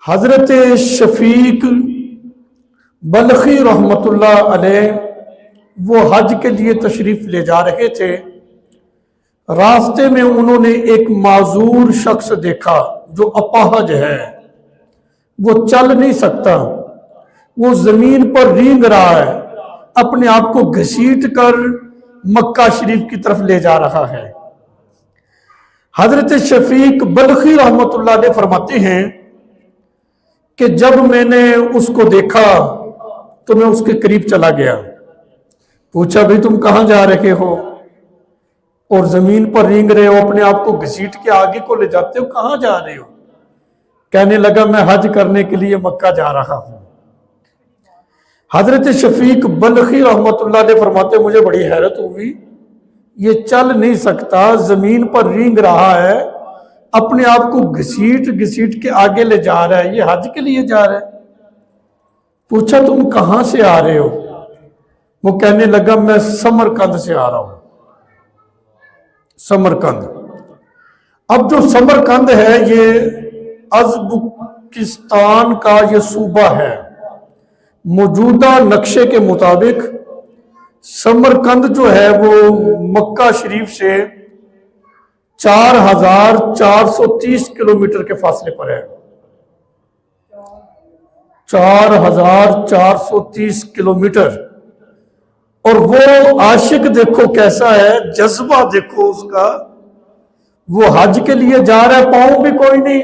حضرت شفیق بلخی رحمت اللہ علیہ وہ حج کے لیے تشریف لے جا رہے تھے۔ راستے میں انہوں نے ایک معذور شخص دیکھا جو اپاہج ہے، وہ چل نہیں سکتا، وہ زمین پر رینگ رہا ہے، اپنے آپ کو گھسیٹ کر مکہ شریف کی طرف لے جا رہا ہے۔ حضرت شفیق بلخی رحمت اللہ علیہ فرماتے ہیں کہ جب میں نے اس کو دیکھا تو میں اس کے قریب چلا گیا، پوچھا بھی تم کہاں جا رہے ہو اور زمین پر رینگ رہے ہو، اپنے آپ کو گھسیٹ کے آگے کو لے جاتے ہو، کہاں جا رہے ہو؟ کہنے لگا میں حج کرنے کے لیے مکہ جا رہا ہوں۔ حضرت شفیق بلخی رحمت اللہ علیہ فرماتے مجھے بڑی حیرت ہوئی، یہ چل نہیں سکتا، زمین پر رینگ رہا ہے، اپنے آپ کو گھسیٹ کے آگے لے جا رہا ہے، یہ حج کے لیے جا رہا ہے۔ پوچھا تم کہاں سے آ رہے ہو؟ وہ کہنے لگا میں سمرقند سے آ رہا ہوں۔ سمرقند، اب جو سمرقند ہے یہ ازبکستان کا یہ صوبہ ہے۔ موجودہ نقشے کے مطابق سمرقند جو ہے وہ مکہ شریف سے 4430 کلومیٹر کے فاصلے پر ہے۔ 4430 کلومیٹر، اور وہ عاشق دیکھو کیسا ہے، جذبہ دیکھو اس کا، وہ حج کے لیے جا رہا ہے، پاؤں بھی کوئی نہیں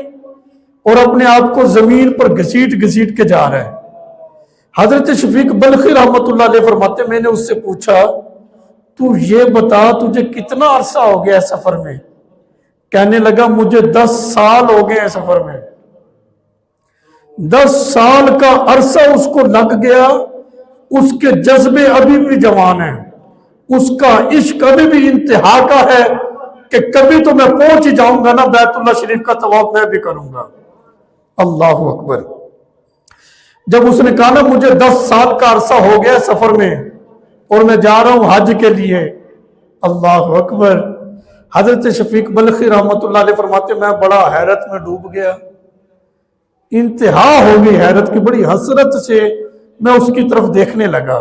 اور اپنے آپ کو زمین پر گھسیٹ کے جا رہا ہے۔ حضرت شفیق بلخی رحمت اللہ علیہ فرماتے میں نے اس سے پوچھا تو یہ بتا تجھے کتنا عرصہ ہو گیا ہے سفر میں؟ کہنے لگا مجھے 10 سال ہو گئے ہیں سفر میں۔ 10 سال کا عرصہ اس کو لگ گیا، اس کے جذبے ابھی بھی جوان ہیں، اس کا عشق ابھی بھی انتہا کا ہے کہ کبھی تو میں پہنچ ہی جاؤں گا نا بیت اللہ شریف کا طواف میں بھی کروں گا۔ اللہ اکبر۔ جب اس نے کہا نا مجھے 10 سال کا عرصہ ہو گیا سفر میں اور میں جا رہا ہوں حج کے لیے، اللہ اکبر۔ حضرت شفیق بلخی رحمت اللہ علیہ فرماتے میں بڑا حیرت میں ڈوب گیا، انتہا ہو گئی حیرت کی، بڑی حسرت سے میں اس کی طرف دیکھنے لگا۔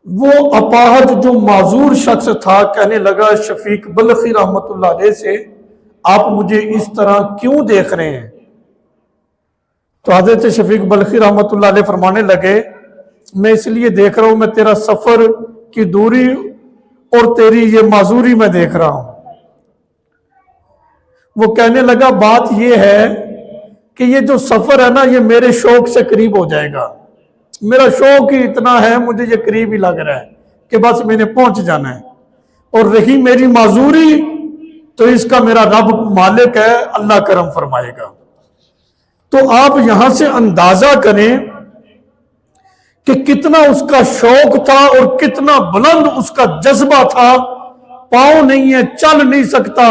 وہ اپاہج جو معذور شخص تھا کہنے لگا شفیق بلخی رحمت اللہ علیہ سے آپ مجھے اس طرح کیوں دیکھ رہے ہیں؟ تو حضرت شفیق بلخی رحمت اللہ علیہ فرمانے لگے میں اس لیے دیکھ رہا ہوں، میں تیرا سفر کی دوری اور تیری یہ معذوری میں دیکھ رہا ہوں۔ وہ کہنے لگا بات یہ ہے کہ یہ جو سفر ہے نا یہ میرے شوق سے قریب ہو جائے گا، میرا شوق ہی اتنا ہے، مجھے یہ قریب ہی لگ رہا ہے کہ بس میں نے پہنچ جانا ہے، اور رہی میری معذوری تو اس کا میرا رب مالک ہے، اللہ کرم فرمائے گا۔ تو آپ یہاں سے اندازہ کریں کہ کتنا اس کا شوق تھا اور کتنا بلند اس کا جذبہ تھا، پاؤں نہیں ہے، چل نہیں سکتا،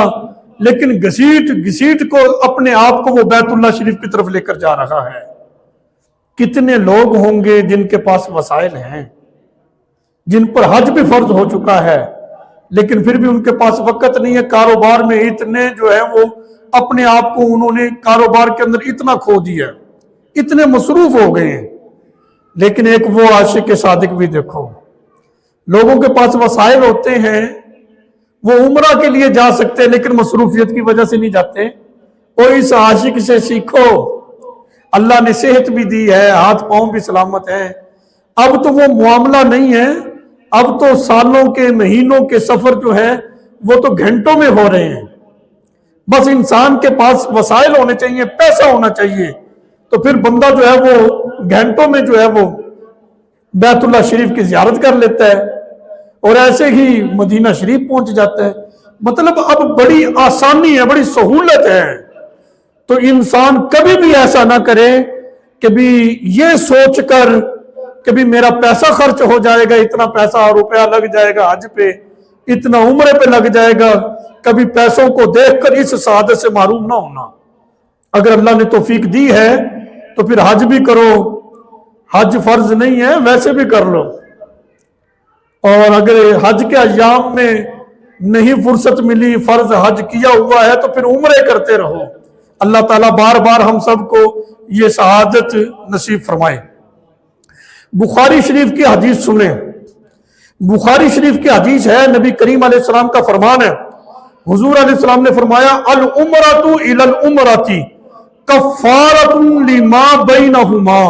لیکن گھسیٹ کو اپنے آپ کو وہ بیت اللہ شریف کی طرف لے کر جا رہا ہے۔ کتنے لوگ ہوں گے جن کے پاس وسائل ہیں، جن پر حج بھی فرض ہو چکا ہے، لیکن پھر بھی ان کے پاس وقت نہیں ہے، کاروبار میں اتنے جو ہے وہ اپنے آپ کو انہوں نے کاروبار کے اندر اتنا کھو دیا، اتنے مصروف ہو گئے ہیں۔ لیکن ایک وہ عاشق صادق بھی دیکھو، لوگوں کے پاس وسائل ہوتے ہیں، وہ عمرہ کے لیے جا سکتے لیکن مصروفیت کی وجہ سے نہیں جاتے۔ اور اس عاشق سے سیکھو، اللہ نے صحت بھی دی ہے، ہاتھ پاؤں بھی سلامت ہیں، اب تو وہ معاملہ نہیں ہے، اب تو سالوں کے مہینوں کے سفر جو ہے وہ تو گھنٹوں میں ہو رہے ہیں۔ بس انسان کے پاس وسائل ہونے چاہیے، پیسہ ہونا چاہیے، تو پھر بندہ جو ہے وہ گھنٹوں میں جو ہے وہ بیت اللہ شریف کی زیارت کر لیتا ہے اور ایسے ہی مدینہ شریف پہنچ جاتا ہے۔ مطلب اب بڑی آسانی ہے، بڑی سہولت ہے، تو انسان کبھی بھی ایسا نہ کرے کہ بھی یہ سوچ کر کہ بھی میرا پیسہ خرچ ہو جائے گا، اتنا پیسہ روپیہ لگ جائے گا حج پہ، اتنا عمرے پہ لگ جائے گا، کبھی پیسوں کو دیکھ کر اس سعادت سے محروم نہ ہونا۔ اگر اللہ نے توفیق دی ہے تو پھر حج بھی کرو، حج فرض نہیں ہے ویسے بھی کر لو، اور اگر حج کے ایام میں نہیں فرصت ملی، فرض حج کیا ہوا ہے تو پھر عمرے کرتے رہو۔ اللہ تعالیٰ بار بار ہم سب کو یہ سعادت نصیب فرمائے۔ بخاری شریف کی حدیث سنیں، بخاری شریف کی حدیث ہے، نبی کریم علیہ السلام کا فرمان ہے، حضور علیہ السلام نے فرمایا العمرۃ الی العمرۃ کفارۃ لما بینہما،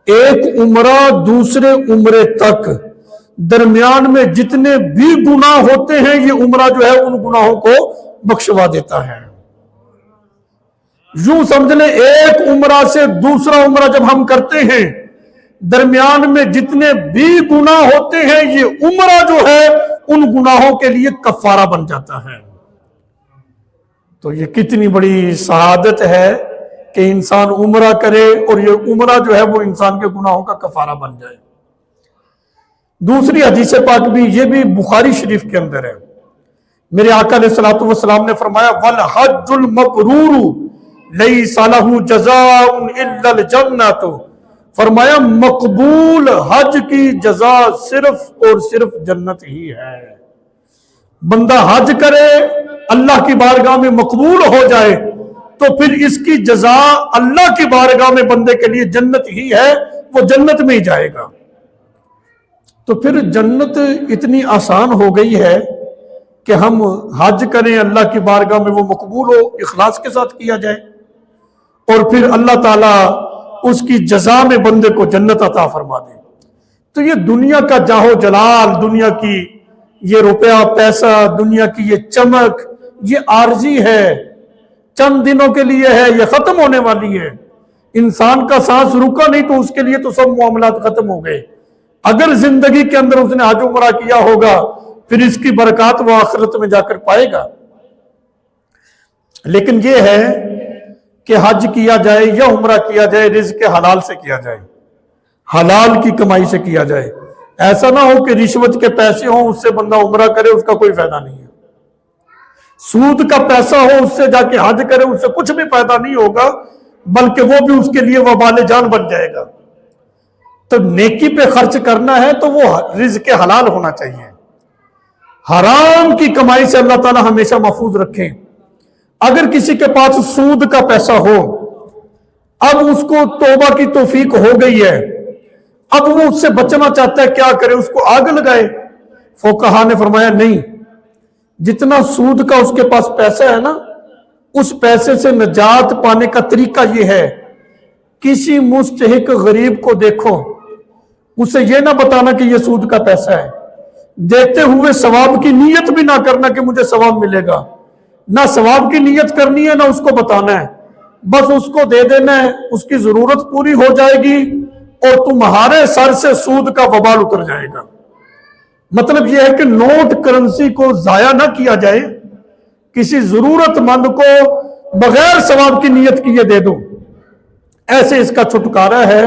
ایک عمرہ دوسرے عمرے تک درمیان میں جتنے بھی گناہ ہوتے ہیں یہ عمرہ جو ہے ان گناہوں کو بخشوا دیتا ہے۔ یوں سمجھ لیں ایک عمرہ سے دوسرا عمرہ جب ہم کرتے ہیں درمیان میں جتنے بھی گناہ ہوتے ہیں یہ عمرہ جو ہے ان گناہوں کے لیے کفارہ بن جاتا ہے۔ تو یہ کتنی بڑی سعادت ہے کہ انسان عمرہ کرے اور یہ عمرہ جو ہے وہ انسان کے گناہوں کا کفارہ بن جائے۔ دوسری حدیث پاک بھی، یہ بھی بخاری شریف کے اندر ہے، میرے آقا علیہ الصلوۃ والسلام نے فرمایا والحج المبرور لیس لہ جزاء الا الجنۃ، فرمایا مقبول حج کی جزا صرف اور صرف جنت ہی ہے۔ بندہ حج کرے اللہ کی بارگاہ میں مقبول ہو جائے تو پھر اس کی جزا اللہ کی بارگاہ میں بندے کے لیے جنت ہی ہے، وہ جنت میں ہی جائے گا۔ تو پھر جنت اتنی آسان ہو گئی ہے کہ ہم حج کریں اللہ کی بارگاہ میں وہ مقبول ہو، اخلاص کے ساتھ کیا جائے اور پھر اللہ تعالیٰ اس کی جزا میں بندے کو جنت عطا فرما دے۔ تو یہ دنیا کا جاہو جلال، دنیا کی یہ روپیہ پیسہ، دنیا کی یہ چمک، یہ عارضی ہے، چند دنوں کے لیے ہے، یہ ختم ہونے والی ہے۔ انسان کا سانس رکا نہیں تو اس کے لیے تو سب معاملات ختم ہو گئے۔ اگر زندگی کے اندر اس نے حج عمرہ کیا ہوگا پھر اس کی برکات وہ آخرت میں جا کر پائے گا۔ لیکن یہ ہے کہ حج کیا جائے یا عمرہ کیا جائے رزق حلال سے کیا جائے، حلال کی کمائی سے کیا جائے۔ ایسا نہ ہو کہ رشوت کے پیسے ہوں اس سے بندہ عمرہ کرے، اس کا کوئی فائدہ نہیں ہے۔ سود کا پیسہ ہو اس سے جا کے حج کرے، اس سے کچھ بھی فائدہ نہیں ہوگا، بلکہ وہ بھی اس کے لیے وبال جان بن جائے گا۔ تو نیکی پہ خرچ کرنا ہے تو وہ رزق حلال ہونا چاہیے۔ حرام کی کمائی سے اللہ تعالیٰ ہمیشہ محفوظ رکھیں۔ اگر کسی کے پاس سود کا پیسہ ہو، اب اس کو توبہ کی توفیق ہو گئی ہے، اب وہ اس سے بچنا چاہتا ہے، کیا کرے؟ اس کو آگ لگائے؟ فقہا نے فرمایا نہیں، جتنا سود کا اس کے پاس پیسہ ہے نا، اس پیسے سے نجات پانے کا طریقہ یہ ہے، کسی مستحق غریب کو دیکھو، اسے یہ نہ بتانا کہ یہ سود کا پیسہ ہے، دیتے ہوئے ثواب کی نیت بھی نہ کرنا کہ مجھے ثواب ملے گا، نہ ثواب کی نیت کرنی ہے نہ اس کو بتانا ہے، بس اس کو دے دینا ہے، اس کی ضرورت پوری ہو جائے گی اور تمہارے سر سے سود کا وبال اتر جائے گا۔ مطلب یہ ہے کہ نوٹ کرنسی کو ضائع نہ کیا جائے، کسی ضرورت مند کو بغیر ثواب کی نیت کیے دے دو، ایسے اس کا چھٹکارا ہے،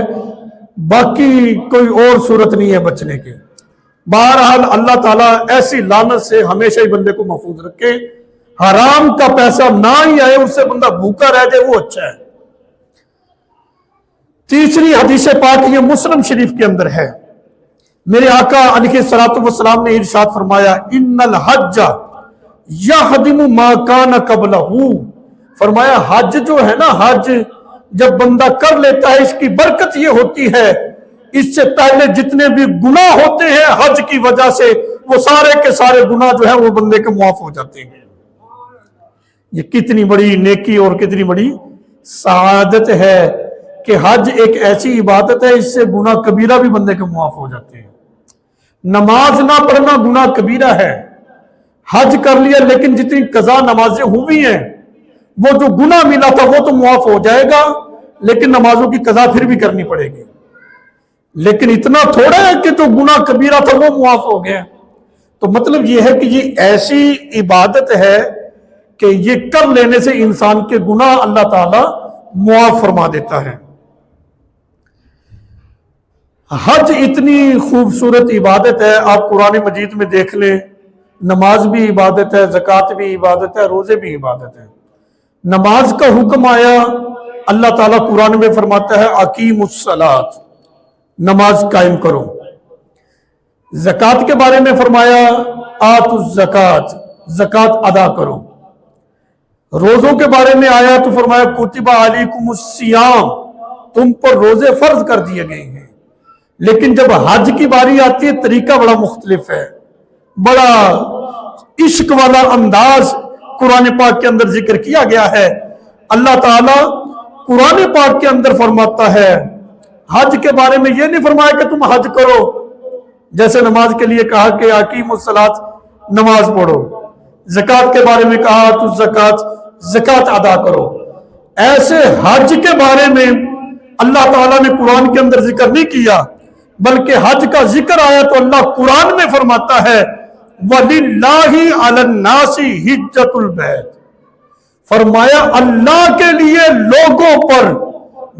باقی کوئی اور صورت نہیں ہے بچنے کی۔ بہرحال اللہ تعالیٰ ایسی لعنت سے ہمیشہ ہی بندے کو محفوظ رکھے، حرام کا پیسہ نہ ہی آئے، اس سے بندہ بھوکا رہ جائے وہ اچھا ہے۔ تیسری حدیث پاک یہ مسلم شریف کے اندر ہے، میرے آقا علیہ الصلوۃ والسلام نے ارشاد فرمایا ان الحج یہدم ما کان قبلہ، فرمایا حج جو ہے نا، حج جب بندہ کر لیتا ہے اس کی برکت یہ ہوتی ہے اس سے پہلے جتنے بھی گناہ ہوتے ہیں حج کی وجہ سے وہ سارے کے سارے گناہ جو ہیں وہ بندے کے معاف ہو جاتے ہیں۔ یہ کتنی بڑی نیکی اور کتنی بڑی سعادت ہے کہ حج ایک ایسی عبادت ہے اس سے گناہ کبیرہ بھی بندے کے معاف ہو جاتے ہیں۔ نماز نہ پڑھنا گناہ کبیرہ ہے، حج کر لیا لیکن جتنی قضا نمازیں ہوئی ہیں وہ جو گناہ ملا تھا وہ تو معاف ہو جائے گا، لیکن نمازوں کی قضا پھر بھی کرنی پڑے گی۔ لیکن اتنا تھوڑا ہے کہ جو گناہ کبیرہ تھا وہ معاف ہو گیا۔ تو مطلب یہ ہے کہ یہ ایسی عبادت ہے کہ یہ کر لینے سے انسان کے گناہ اللہ تعالیٰ معاف فرما دیتا ہے۔ حج اتنی خوبصورت عبادت ہے، آپ قرآن مجید میں دیکھ لیں، نماز بھی عبادت ہے، زکوٰۃ بھی عبادت ہے، روزے بھی عبادت ہے۔ نماز کا حکم آیا، اللہ تعالیٰ قرآن میں فرماتا ہے اقیم الصلاۃ، نماز قائم کرو۔ زکوٰۃ کے بارے میں فرمایا آتوا الزکوٰۃ، زکوٰۃ ادا کرو۔ روزوں کے بارے میں آیا تو فرمایا کتب علیکم الصیام، تم پر روزے فرض کر دیے گئے ہیں. لیکن جب حج کی باری آتی ہے طریقہ بڑا مختلف ہے، بڑا عشق والا انداز قرآن پاک کے اندر ذکر کیا گیا ہے. اللہ تعالیٰ قرآن پاک کے اندر فرماتا ہے، حج کے بارے میں یہ نہیں فرمایا کہ تم حج کرو، جیسے نماز کے لیے کہا کہ اقیموا الصلاۃ، نماز پڑھو. زکوٰۃ کے بارے میں کہا تو زکوٰۃ ادا کرو. ایسے حج کے بارے میں اللہ تعالیٰ نے قرآن کے اندر ذکر نہیں کیا، بلکہ حج کا ذکر آیا تو اللہ قرآن میں فرماتا ہے وَلِلَّهِ عَلَى النَّاسِ حِجَّةُ الْبَيْتِ، فرمایا اللہ کے لیے لوگوں پر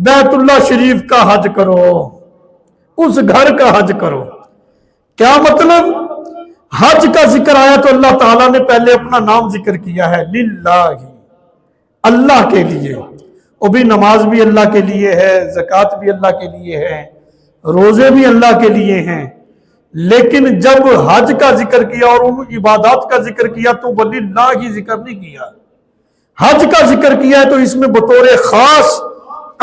بیت اللہ شریف کا حج کرو، اس گھر کا حج کرو. کیا مطلب؟ حج کا ذکر آیا تو اللہ تعالیٰ نے پہلے اپنا نام ذکر کیا ہے، للہ، اللہ کے لیے. وہ بھی نماز بھی اللہ کے لیے ہے، زکوٰۃ بھی اللہ کے لیے ہے، روزے بھی اللہ کے لیے ہیں. لیکن جب حج کا ذکر کیا اور ان عبادات کا ذکر کیا تو وللہ ہی ذکر نہیں کیا. حج کا ذکر کیا ہے تو اس میں بطور خاص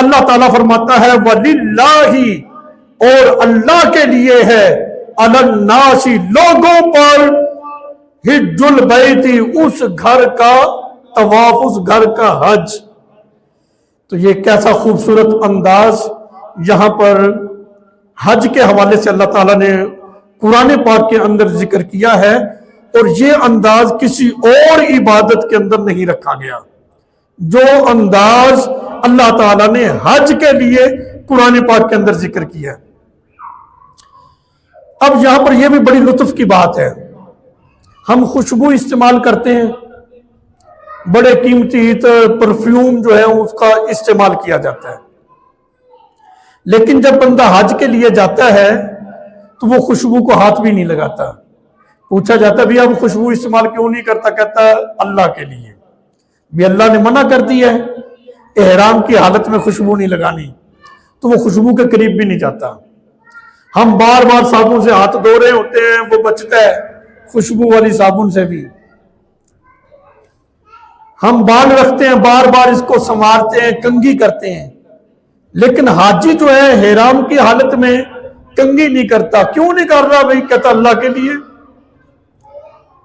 اللہ تعالیٰ فرماتا ہے وَلِلَّهِ، اور اللہ کے لیے ہے، عَلَى النَّاسِ، لوگوں پر، حج البیت، اس گھر کا طواف، اس گھر کا حج. تو یہ کیسا خوبصورت انداز یہاں پر حج کے حوالے سے اللہ تعالیٰ نے قرآن پاک کے اندر ذکر کیا ہے، اور یہ انداز کسی اور عبادت کے اندر نہیں رکھا گیا جو انداز اللہ تعالیٰ نے حج کے لیے قرآن پاک کے اندر ذکر کیا. اب یہاں پر یہ بھی بڑی لطف کی بات ہے، ہم خوشبو استعمال کرتے ہیں، بڑے قیمتی پرفیوم جو ہے اس کا استعمال کیا جاتا ہے. لیکن جب بندہ حج کے لیے جاتا ہے تو وہ خوشبو کو ہاتھ بھی نہیں لگاتا. پوچھا جاتا بھی اب خوشبو استعمال کیوں نہیں کرتا؟ کہتا ہے اللہ کے لیے. بھی اللہ نے منع کر دیا ہے احرام کی حالت میں خوشبو نہیں لگانی، تو وہ خوشبو کے قریب بھی نہیں جاتا. ہم بار بار صابن سے ہاتھ دھو رہے ہوتے ہیں، وہ بچتا ہے خوشبو والی صابن سے بھی. ہم بال رکھتے ہیں، بار بار اس کو سنوارتے ہیں، کنگھی کرتے ہیں. لیکن حاجی جو ہے احرام کی حالت میں کنگھی نہیں کرتا. کیوں نہیں کر رہا بھائی؟ کہتا اللہ کے لیے.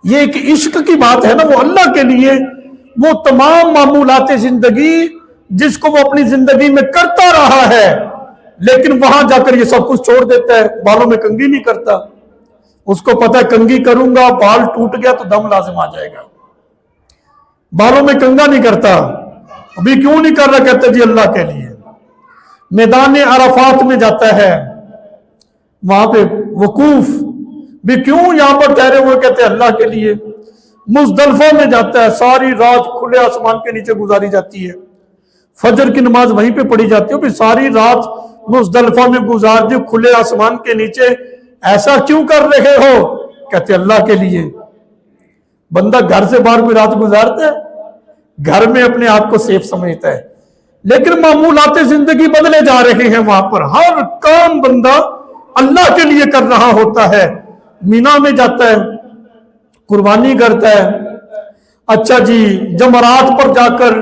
یہ ایک عشق کی بات ہے نا، وہ اللہ کے لیے وہ تمام معمولات زندگی جس کو وہ اپنی زندگی میں کرتا رہا ہے، لیکن وہاں جا کر یہ سب کچھ چھوڑ دیتا ہے، بالوں میں کنگھی نہیں کرتا. اس کو پتہ ہے کنگھی کروں گا بال ٹوٹ گیا تو دم لازم آ جائے گا، بالوں میں کنگھا نہیں کرتا. ابھی کیوں نہیں کر رہا؟ کہتے جی اللہ کے لیے. میدان عرفات میں جاتا ہے، وہاں پہ وقوف بھی کیوں یہاں پر ٹھہرے ہوئے؟ کہتے ہیں اللہ کے لیے. مزدلفہ میں جاتا ہے، ساری رات کھلے آسمان کے نیچے گزاری جاتی ہے، فجر کی نماز وہیں پہ پڑھی جاتی ہے. پھر ساری رات مزدلفہ میں گزار دی کھلے آسمان کے نیچے، ایسا کیوں کر رہے ہو؟ کہتے اللہ کے لیے. بندہ گھر سے باہر کوئی رات گزارتا ہے؟ گھر میں اپنے آپ کو سیف سمجھتا ہے. لیکن معمولات زندگی بدلے جا رہے ہیں، وہاں پر ہر کام بندہ اللہ کے لیے کر رہا ہوتا ہے. مینا میں جاتا ہے، قربانی کرتا ہے. اچھا جی، جمرات پر جا کر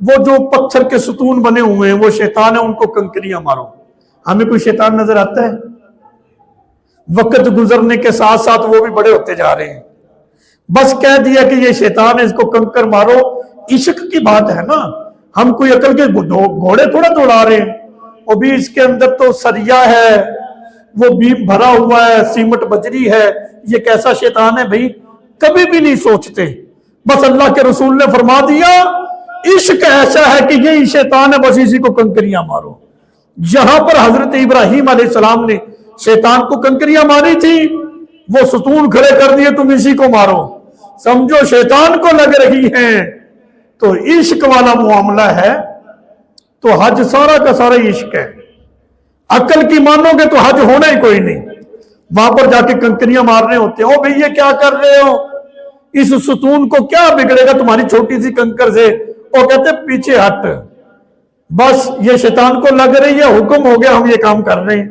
وہ جو پتھر کے ستون بنے ہوئے ہیں وہ شیطان ہے، ان کو کنکریاں مارو. ہمیں کوئی شیطان نظر آتا ہے؟ وقت گزرنے کے ساتھ ساتھ وہ بھی بڑے ہوتے جا رہے ہیں. بس کہہ دیا کہ یہ شیطان ہے، اس کو کنکر مارو. عشق کی بات ہے نا، ہم کوئی عقل کے گھوڑے تھوڑا دوڑا رہے ہیں. وہ بھی اس کے اندر تو سریا ہے، وہ بیم بھرا ہوا ہے، سیمٹ بجری ہے. یہ کیسا شیطان ہے بھائی؟ کبھی بھی نہیں سوچتے. بس اللہ کے رسول نے فرما دیا عشق ایسا ہے کہ یہی شیطان ہے، بس اسی کو کنکریاں مارو. جہاں پر حضرت ابراہیم علیہ السلام نے شیطان کو کنکریاں ماری تھی، وہ ستون کھڑے کر دیے، تم اسی کو مارو. سمجھو شیطان کو لگ رہی ہیں. تو عشق والا معاملہ ہے تو حج سارا کا سارا عشق ہے. عقل کی مانو گے تو حج ہونا ہی کوئی نہیں. وہاں پر جا کے کنکریاں مارنے ہوتے ہیں. او بھئی یہ کیا کر رہے ہو؟ اس ستون کو کیا بگڑے گا تمہاری چھوٹی سی کنکر سے؟ وہ کہتے پیچھے ہٹ، بس یہ شیطان کو لگ رہی ہے، حکم ہو گیا، ہم یہ کام کر رہے ہیں.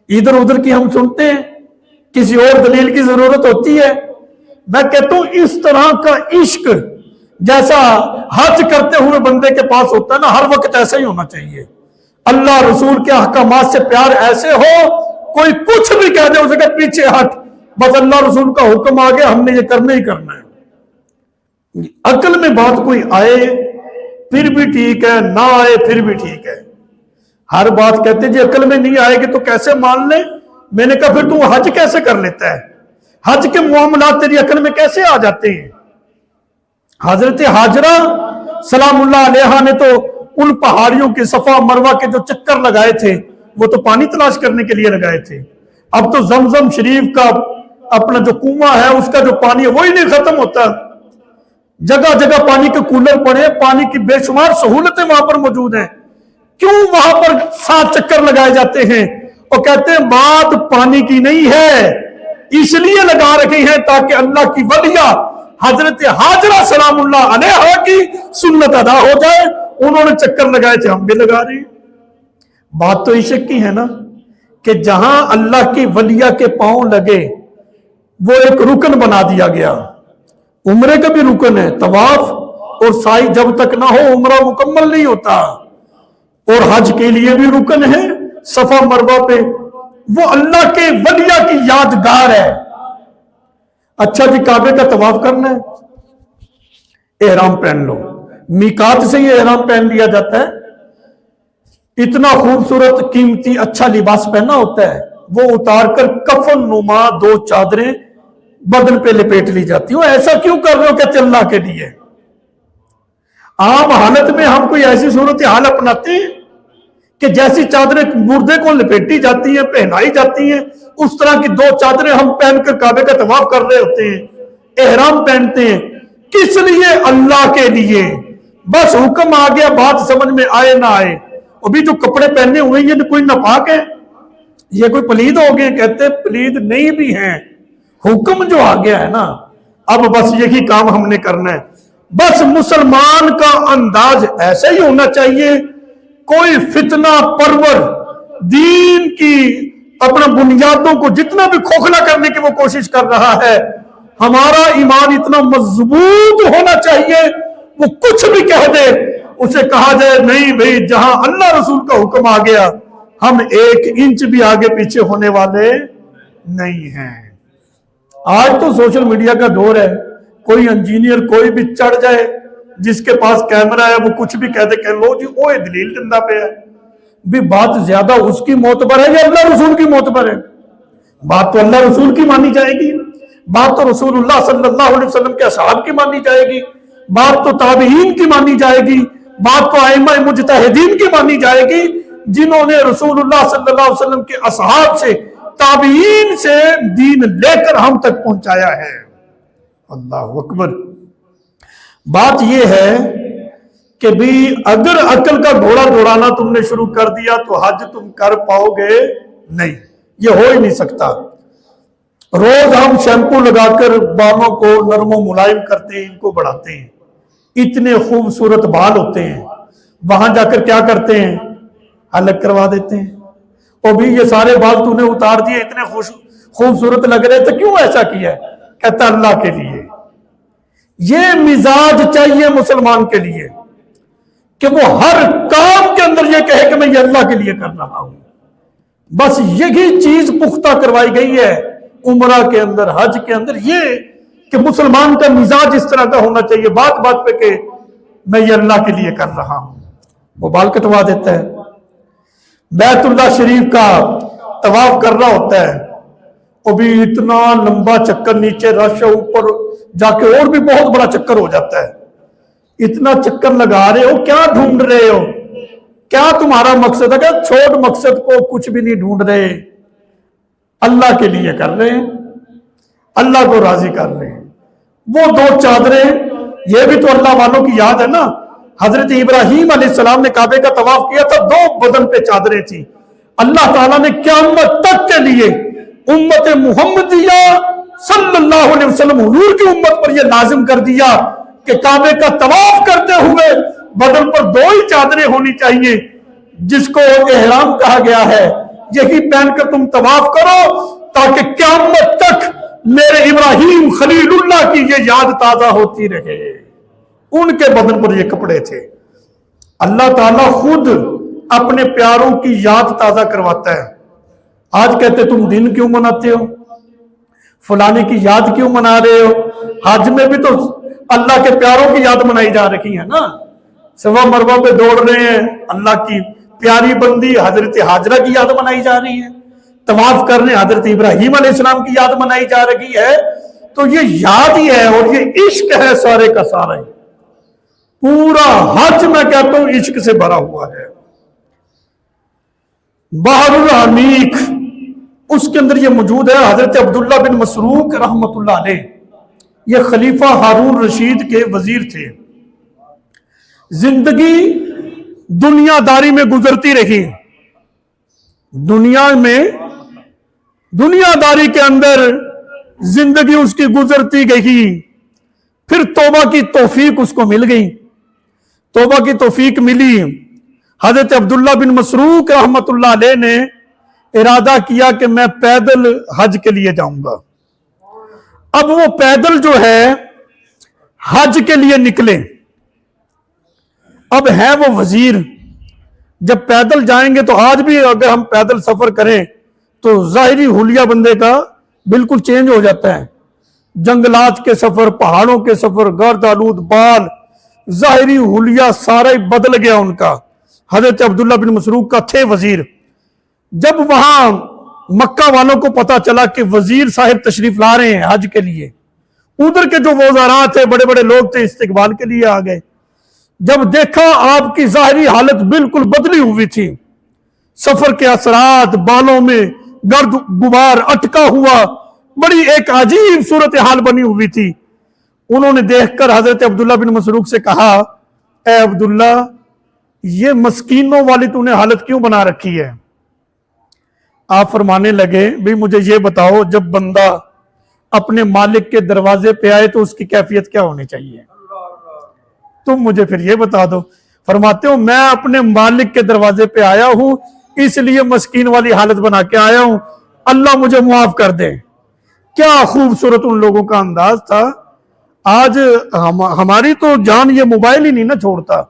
ادھر ادھر کی ہم سنتے ہیں، کسی اور دلیل کی ضرورت ہوتی ہے. میں کہتا ہوں اس طرح کا عشق جیسا حج کرتے ہوئے بندے کے پاس ہوتا ہے نا، ہر وقت ایسا ہی ہونا چاہیے. اللہ رسول کے احکامات سے پیار ایسے ہو، کوئی کچھ بھی کہہ دے اسے کہ پیچھے ہٹ، بس اللہ رسول کا حکم آ گیا، ہم نے یہ کرنا ہی کرنا ہے. عقل میں بات کوئی آئے پھر بھی ٹھیک ہے، نہ آئے پھر بھی ٹھیک ہے. ہر بات کہتے جی عقل میں نہیں آئے گی تو کیسے مان لیں. میں نے کہا پھر تو حج کیسے کر لیتا ہے؟ حج کے معاملات تیری عقل میں کیسے آ جاتے ہیں؟ حضرت حاجرہ سلام اللہ علیہا نے تو ان پہاڑیوں کے صفا مروہ کے جو چکر لگائے تھے وہ تو پانی تلاش کرنے کے لیے لگائے تھے. اب تو زمزم شریف کا اپنا جو کنواں ہے اس کا جو پانی ہے وہی نہیں ختم ہوتا. جگہ جگہ پانی کے کولر پڑے، پانی کی بے شمار سہولتیں وہاں پر موجود ہیں. کیوں وہاں پر 7 چکر لگائے جاتے ہیں اور کہتے ہیں بات پانی کی نہیں ہے، اس لیے لگا رکھے ہیں تاکہ اللہ کی ولیہ حضرت حاجرہ سلام اللہ علیہا کی سنت ادا ہو جائے. انہوں نے چکر لگائے تھے، ہم بھی لگا رہے ہیں. بات تو عشق کی ہے نا کہ جہاں اللہ کی ولیہ کے پاؤں لگے وہ ایک رکن بنا دیا گیا. عمرے کا بھی رکن ہے، طواف اور سعی جب تک نہ ہو عمرہ مکمل نہیں ہوتا. اور حج کے لیے بھی رکن ہے صفا مروہ پہ، وہ اللہ کے ولیہ کی یادگار ہے. اچھا جی کعبے کا طواف کرنا ہے، احرام پہن لو. میقات سے یہ احرام پہن لیا جاتا ہے. اتنا خوبصورت قیمتی اچھا لباس پہنا ہوتا ہے، وہ اتار کر کفن نما 2 چادریں بدن پہ لپیٹ لی جاتی ہیں. ایسا کیوں کر رہے ہو؟ کہتے اللہ کے لیے. عام حالت میں ہم کوئی ایسی صورت حال اپناتے ہیں کہ جیسی چادریں مردے کو لپیٹی جاتی ہیں پہنائی جاتی ہیں اس طرح کی 2 چادریں ہم پہن کر کعبے کا طواف کر رہے ہوتے ہیں، احرام پہنتے ہیں. کس لیے؟ اللہ کے لیے. بس حکم آ گیا، بات سمجھ میں آئے نہ آئے. ابھی جو کپڑے پہنے ہوئے یہ کوئی ناپاک ہے؟ یہ کوئی پلید ہو گئے؟ کہتے پلید نہیں بھی ہیں، حکم جو آ گیا ہے نا اب بس یہی کام ہم نے کرنا ہے. بس مسلمان کا انداز ایسا ہی ہونا چاہیے. کوئی فتنہ پرور دین کی اپنا بنیادوں کو جتنا بھی کھوکھلا کرنے کی وہ کوشش کر رہا ہے، ہمارا ایمان اتنا مضبوط ہونا چاہیے وہ کچھ بھی کہہ دے اسے کہا جائے نہیں بھئی جہاں اللہ رسول کا حکم آ گیا ہم 1 انچ بھی آگے پیچھے ہونے والے نہیں ہیں. آج تو سوشل میڈیا کا دور ہے، کوئی انجینئر کوئی بھی چڑھ جائے، جس کے پاس کیمرہ ہے وہ کچھ بھی کہہ دے کہ لو جی اوہ دلیل ڈنڈا پہ ہے. بھی بات زیادہ اس کی معتبر ہے یا اللہ رسول کی معتبر ہے؟ بات تو اللہ رسول کی مانی جائے گی، بات تو رسول اللہ صلی اللہ علیہ وسلم کے اصحاب کی مانی جائے گی، بات تو تابعین کی مانی جائے گی، بات تو ائمہ مجتہدین کی مانی جائے گی جنہوں نے رسول اللہ صلی اللہ علیہ وسلم کے اصحاب سے تابعین سے دین لے کر ہم تک پہنچایا ہے. اللہ اکبر. بات یہ ہے کہ بھی اگر عقل کا گھوڑا دوڑانا تم نے شروع کر دیا تو حج تم کر پاؤ گے نہیں، یہ ہو ہی نہیں سکتا. روز ہم شیمپو لگا کر بالوں کو نرم و ملائم کرتے ہیں، ان کو بڑھاتے ہیں، اتنے خوبصورت بال ہوتے ہیں، وہاں جا کر کیا کرتے ہیں؟ الگ کروا دیتے ہیں. اور بھی یہ سارے بال تو نے اتار دیے، اتنے خوبصورت لگ رہے تھے، کیوں ایسا کیا ہے؟ کہتا اللہ کے لیے. یہ مزاج چاہیے مسلمان کے لیے کہ وہ ہر کام کے اندر یہ کہے کہ میں یہ اللہ کے لیے کر رہا ہوں. بس یہی چیز پختہ کروائی گئی ہے عمرہ کے اندر، حج کے اندر، یہ کہ مسلمان کا مزاج اس طرح کا ہونا چاہیے. بات بات پہ کہ میں یہ اللہ کے لیے کر رہا ہوں. وہ بال کٹوا دیتا ہے، بیت اللہ شریف کا طواف کر رہا ہوتا ہے، وہ بھی اتنا لمبا چکر، نیچے رش ہے، اوپر جا کے اور بھی بہت بڑا چکر ہو جاتا ہے. اتنا چکر لگا رہے ہو، کیا ڈھونڈ رہے ہو؟ کیا تمہارا مقصد ہے؟ کہ چھوٹ مقصد کو کچھ بھی نہیں ڈھونڈ رہے، اللہ کے لیے کر رہے ہیں، اللہ کو راضی کر رہے ہیں. وہ 2 چادریں، یہ بھی تو اللہ والوں کی یاد ہے نا. حضرت ابراہیم علیہ السلام نے کعبے کا طواف کیا تھا، 2 بدن پہ چادریں تھیں. اللہ تعالیٰ نے قیامت تک کے لیے امت محمدیہ صلی اللہ علیہ وسلم حضور کی امت پر یہ لازم کر دیا کہ کعبے کا طواف کرتے ہوئے بدن پر 2 ہی چادریں ہونی چاہیے، جس کو احرام کہا گیا ہے. یہی پہن کر تم طواف کرو تاکہ قیامت تک میرے ابراہیم خلیل اللہ کی یہ یاد تازہ ہوتی رہے. ان کے بدن پر یہ کپڑے تھے۔ اللہ تعالیٰ خود اپنے پیاروں کی یاد تازہ کرواتا ہے۔ آج کہتے تم دن کیوں مناتے ہو، فلانے کی یاد کیوں منا رہے ہو؟ حج میں بھی تو اللہ کے پیاروں کی یاد منائی جا رہی ہے نا، صفا مروہ پہ دوڑ رہے ہیں، اللہ کی پیاری بندی حضرت حاجرہ کی یاد منائی جا رہی ہے، طواف کرنے حضرت ابراہیم علیہ السلام کی یاد منائی جا رہی ہے۔ تو یہ یاد ہی ہے اور یہ عشق ہے سارے کا سارا ہی۔ پورا حج میں کہتا ہوں عشق سے بھرا ہوا ہے۔ بحر العمیق اس کے اندر یہ موجود ہے۔ حضرت عبداللہ بن مسروق رحمت اللہ علیہ، یہ خلیفہ ہارون رشید کے وزیر تھے۔ زندگی دنیا داری میں گزرتی رہی، دنیا داری کے اندر زندگی اس کی گزرتی گئی۔ پھر توبہ کی توفیق اس کو مل گئی، توبہ کی توفیق ملی۔ حضرت عبداللہ بن مسروق رحمت اللہ علیہ نے ارادہ کیا کہ میں پیدل حج کے لیے جاؤں گا۔ اب وہ پیدل جو ہے حج کے لیے نکلے، اب ہے وہ وزیر، جب پیدل جائیں گے تو آج بھی اگر ہم پیدل سفر کریں تو ظاہری حلیہ بندے کا بالکل چینج ہو جاتا ہے۔ جنگلات کے سفر، پہاڑوں کے سفر، گرد آلود بال، ظاہری حلیہ سارا ہی بدل گیا ان کا۔ حضرت عبداللہ بن مسروق کا تھے وزیر۔ جب وہاں مکہ والوں کو پتا چلا کہ وزیر صاحب تشریف لا رہے ہیں حج کے لیے، ادھر کے جو وزراء تھے، بڑے بڑے لوگ تھے، استقبال کے لیے آ گئے۔ جب دیکھا آپ کی ظاہری حالت بالکل بدلی ہوئی تھی، سفر کے اثرات، بالوں میں گرد غبار اٹکا ہوا، بڑی ایک عجیب صورتحال بنی ہوئی تھی۔ انہوں نے دیکھ کر حضرت عبداللہ بن مسروق سے کہا، اے عبداللہ، یہ مسکینوں والی تو نے حالت کیوں بنا رکھی ہے؟ آپ فرمانے لگے، بھی مجھے یہ بتاؤ، جب بندہ اپنے مالک کے دروازے پہ آئے تو اس کی کیفیت کیا ہونی چاہیے؟ تم مجھے پھر یہ بتا دو۔ فرماتے ہو میں اپنے مالک کے دروازے پہ آیا ہوں، اس لیے مسکین والی حالت بنا کے آیا ہوں، اللہ مجھے معاف کر دے۔ کیا خوبصورت ان لوگوں کا انداز تھا۔ آج ہماری تو جان یہ موبائل ہی نہیں نہ چھوڑتا۔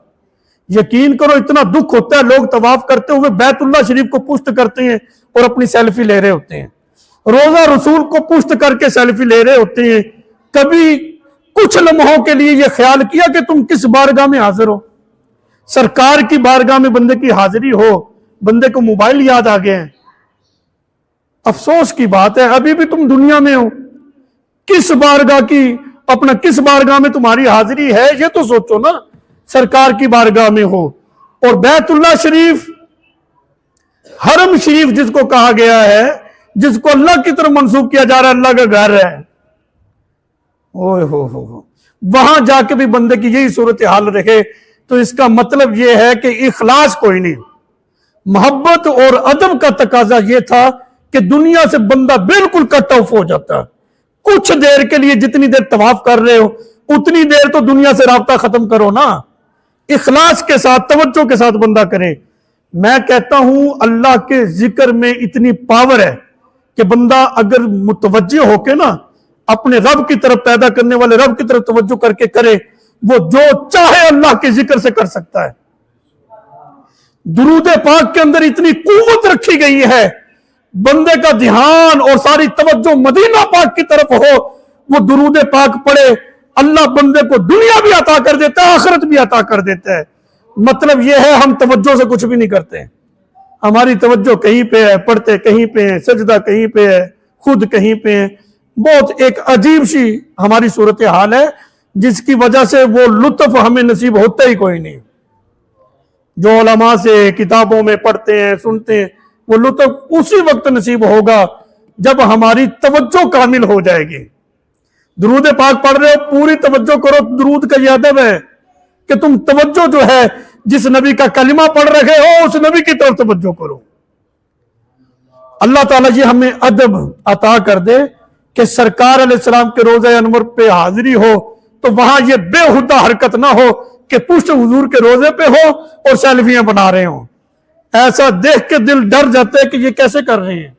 یقین کرو اتنا دکھ ہوتا ہے، لوگ طواف کرتے ہوئے بیت اللہ شریف کو پشت کرتے ہیں اور اپنی سیلفی لے رہے ہوتے ہیں، روزہ رسول کو پشت کر کے سیلفی لے رہے ہوتے ہیں۔ کبھی کچھ لمحوں کے لیے یہ خیال کیا کہ تم کس بارگاہ میں حاضر ہو؟ سرکار کی بارگاہ میں بندے کی حاضری ہو، بندے کو موبائل یاد آ گئے ہیں۔ افسوس کی بات ہے، ابھی بھی تم دنیا میں ہو، کس بارگاہ میں تمہاری حاضری ہے یہ تو سوچو نا۔ سرکار کی بارگاہ میں ہو، اور بیت اللہ شریف، حرم شریف جس کو کہا گیا ہے، جس کو اللہ کی طرف منسوب کیا جا رہا ہے، اللہ کا گھر ہے، اوہ ہو وہاں جا کے بھی بندے کی یہی صورتحال رہے تو اس کا مطلب یہ ہے کہ اخلاص کوئی نہیں۔ محبت اور ادب کا تقاضا یہ تھا کہ دنیا سے بندہ بالکل کٹ آف ہو جاتا۔ کچھ دیر کے لیے جتنی دیر طواف کر رہے ہو اتنی دیر تو دنیا سے رابطہ ختم کرو نا، اخلاص کے ساتھ، توجہ کے ساتھ بندہ کرے۔ میں کہتا ہوں اللہ کے ذکر میں اتنی پاور ہے کہ بندہ اگر متوجہ ہو کے نا اپنے رب کی طرف، پیدا کرنے والے رب کی طرف توجہ کر کے کرے، وہ جو چاہے اللہ کے ذکر سے کر سکتا ہے۔ درود پاک کے اندر اتنی قوت رکھی گئی ہے، بندے کا دھیان اور ساری توجہ مدینہ پاک کی طرف ہو، وہ درود پاک پڑھے، اللہ بندے کو دنیا بھی عطا کر دیتا ہے، آخرت بھی عطا کر دیتا ہے۔ مطلب یہ ہے ہم توجہ سے کچھ بھی نہیں کرتے، ہماری توجہ کہیں پہ ہے، پڑھتے کہیں پہ ہیں، سجدہ کہیں پہ ہے، خود کہیں پہ ہیں۔ بہت ایک عجیب سی ہماری صورتحال ہے جس کی وجہ سے وہ لطف ہمیں نصیب ہوتا ہی کوئی نہیں۔ جو علماء سے کتابوں میں پڑھتے ہیں، سنتے ہیں، وہ لطف اسی وقت نصیب ہوگا جب ہماری توجہ کامل ہو جائے گی۔ درود پاک پڑھ رہے ہو، پوری توجہ کرو۔ درود کا یہ ادب ہے کہ تم توجہ جو ہے جس نبی کا کلمہ پڑھ رہے ہو اس نبی کی طرف توجہ کرو۔ اللہ تعالیٰ یہ ہمیں ادب عطا کر دے کہ سرکار علیہ السلام کے روضہ انور پہ حاضری ہو تو وہاں یہ بے ہودہ حرکت نہ ہو کہ پشت حضور کے روضے پہ ہو اور سیلفیاں بنا رہے ہوں۔ ایسا دیکھ کے دل ڈر جاتا ہے کہ یہ کیسے کر رہے ہیں۔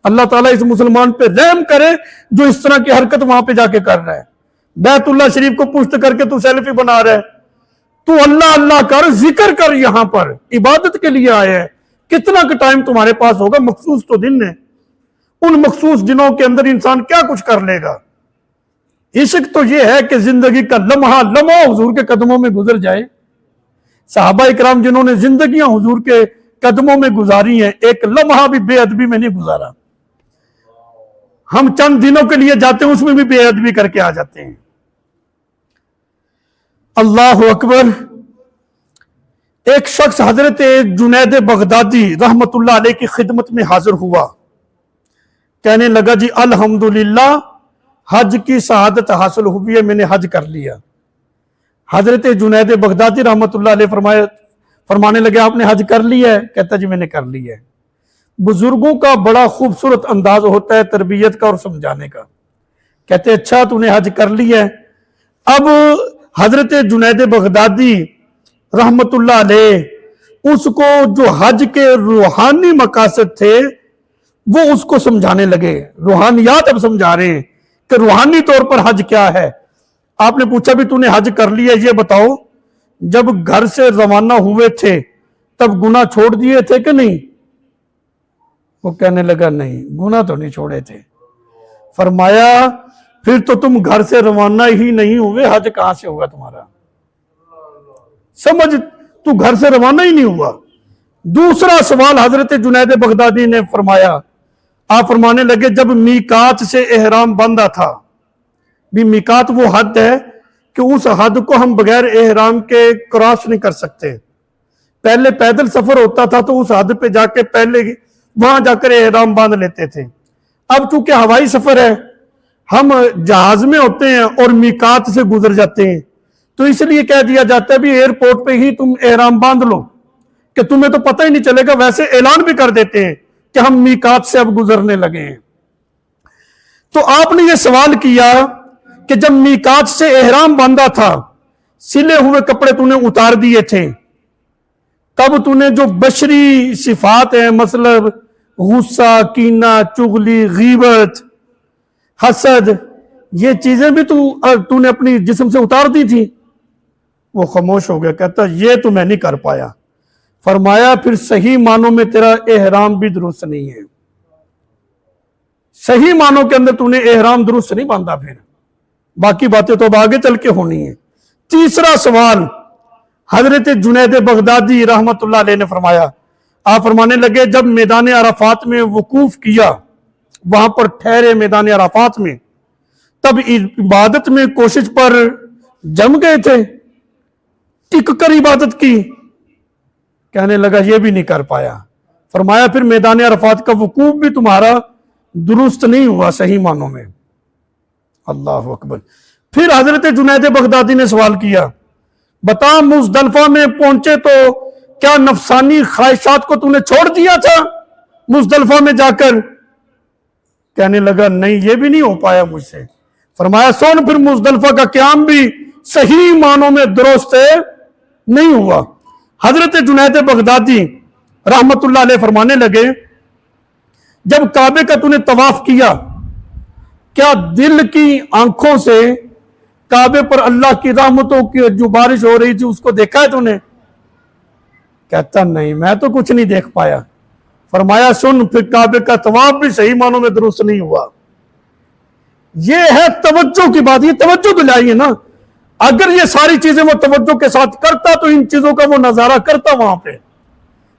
اللہ تعالیٰ اس مسلمان پہ رحم کرے جو اس طرح کی حرکت وہاں پہ جا کے کر رہا ہے۔ بیت اللہ شریف کو پشت کر کے تو سیلفی بنا رہا ہے. تو اللہ اللہ کر، ذکر کر، یہاں پر عبادت کے لیے آیا ہے. کتنا کا ٹائم تمہارے پاس ہوگا؟ مخصوص تو دن ہے. ان مخصوص دنوں کے اندر انسان کیا کچھ کر لے گا؟ عشق تو یہ ہے کہ زندگی کا لمحہ لمحہ حضور کے قدموں میں گزر جائے. صحابہ اکرام جنہوں نے زندگیاں حضور کے قدموں میں گزاری ہیں، ایک لمحہ بھی بے ادبی میں نہیں گزارا. ہم چند دنوں کے لیے جاتے ہیں، اس میں بھی بے ادبی کر کے آ جاتے ہیں. اللہ اکبر. ایک شخص حضرت جنید بغدادی رحمت اللہ علیہ کی خدمت میں حاضر ہوا. کہنے لگا جی الحمدللہ حج کی سعادت حاصل ہوئی ہے، میں نے حج کر لیا. حضرت جنید بغدادی رحمت اللہ علیہ فرمانے لگے آپ نے حج کر لیا ہے؟ کہتا جی میں نے کر لیا ہے. بزرگوں کا بڑا خوبصورت انداز ہوتا ہے تربیت کا اور سمجھانے کا. کہتے اچھا تو نے حج کر لیا ہے. اب حضرت جنید بغدادی رحمت اللہ علیہ اس کو جو حج کے روحانی مقاصد تھے وہ اس کو سمجھانے لگے. روحانیات اب سمجھا رہے ہیں کہ روحانی طور پر حج کیا ہے. آپ نے پوچھا بھی تو نے حج کر لیا، یہ بتاؤ جب گھر سے روانہ ہوئے تھے تب گناہ چھوڑ دیے تھے کہ نہیں؟ وہ کہنے لگا نہیں، گناہ تو نہیں چھوڑے تھے. فرمایا پھر تو تم گھر سے روانہ ہی نہیں ہوئے، حج کہاں سے ہوگا تمہارا؟ سمجھ، تو گھر سے روانہ ہی نہیں ہوا. دوسرا سوال حضرت جنید بغدادی نے فرمایا. آپ فرمانے لگے جب میقات سے احرام باندھا تھا، بھی میقات وہ حد ہے کہ اس حد کو ہم بغیر احرام کے کراس نہیں کر سکتے. پہلے پیدل سفر ہوتا تھا تو اس حد پہ جا کے پہلے وہاں جا کر احرام باندھ لیتے تھے. اب چونکہ ہوائی سفر ہے، ہم جہاز میں ہوتے ہیں اور میقات سے گزر جاتے ہیں، تو اس لیے کہہ دیا جاتا ہے بھی ایئرپورٹ پہ ہی تم احرام باندھ لو کہ تمہیں تو پتہ ہی نہیں چلے گا. ویسے اعلان بھی کر دیتے ہیں کہ ہم میقات سے اب گزرنے لگے ہیں. تو آپ نے یہ سوال کیا کہ جب میقات سے احرام باندھا تھا، سلے ہوئے کپڑے تو نے اتار دیے تھے، تب تو نے جو بشری صفات ہیں، مثلا غصہ، کینہ، چغلی، غیبت، حسد، یہ چیزیں بھی تو نے اپنی جسم سے اتار دی تھی. وہ خاموش ہو گیا. کہتا یہ تو میں نہیں کر پایا. فرمایا پھر صحیح معنوں میں تیرا احرام بھی درست نہیں ہے. صحیح معنوں کے اندر تو نے احرام درست نہیں باندھا. پھر باقی باتیں تو اب آگے چل کے ہونی ہیں. تیسرا سوال حضرت جنید بغدادی رحمت اللہ علیہ نے فرمایا. آپ فرمانے لگے جب میدان عرفات میں وقوف کیا، وہاں پر ٹھہرے میدان عرفات میں، تب عبادت میں کوشش پر جم گئے تھے، ٹک کر عبادت کی؟ کہنے لگا یہ بھی نہیں کر پایا. فرمایا پھر میدان عرفات کا وقوف بھی تمہارا درست نہیں ہوا صحیح معنوں میں. اللہ اکبر. پھر حضرت جنید بغدادی نے سوال کیا، بتا مزدلفہ میں پہنچے تو کیا نفسانی خواہشات کو تو نے چھوڑ دیا تھا مزدلفہ میں جا کر؟ کہنے لگا نہیں، یہ بھی نہیں ہو پایا مجھ سے. فرمایا سن پھر مزدلفہ کا قیام بھی صحیح معنوں میں درست نہیں ہوا. حضرت جنید بغدادی رحمت اللہ علیہ فرمانے لگے جب کعبے کا تو نے طواف کیا، کیا دل کی آنکھوں سے کعبے پر اللہ کی رحمتوں کی جو بارش ہو رہی تھی اس کو دیکھا ہے تو نے؟ کہتا نہیں، میں تو کچھ نہیں دیکھ پایا. فرمایا سن پھر کعبے کا طواف بھی صحیح معنوں میں درست نہیں ہوا. یہ ہے توجہ کی بات. یہ توجہ دلائیے نا. اگر یہ ساری چیزیں وہ توجہ کے ساتھ کرتا تو ان چیزوں کا وہ نظارہ کرتا وہاں پہ.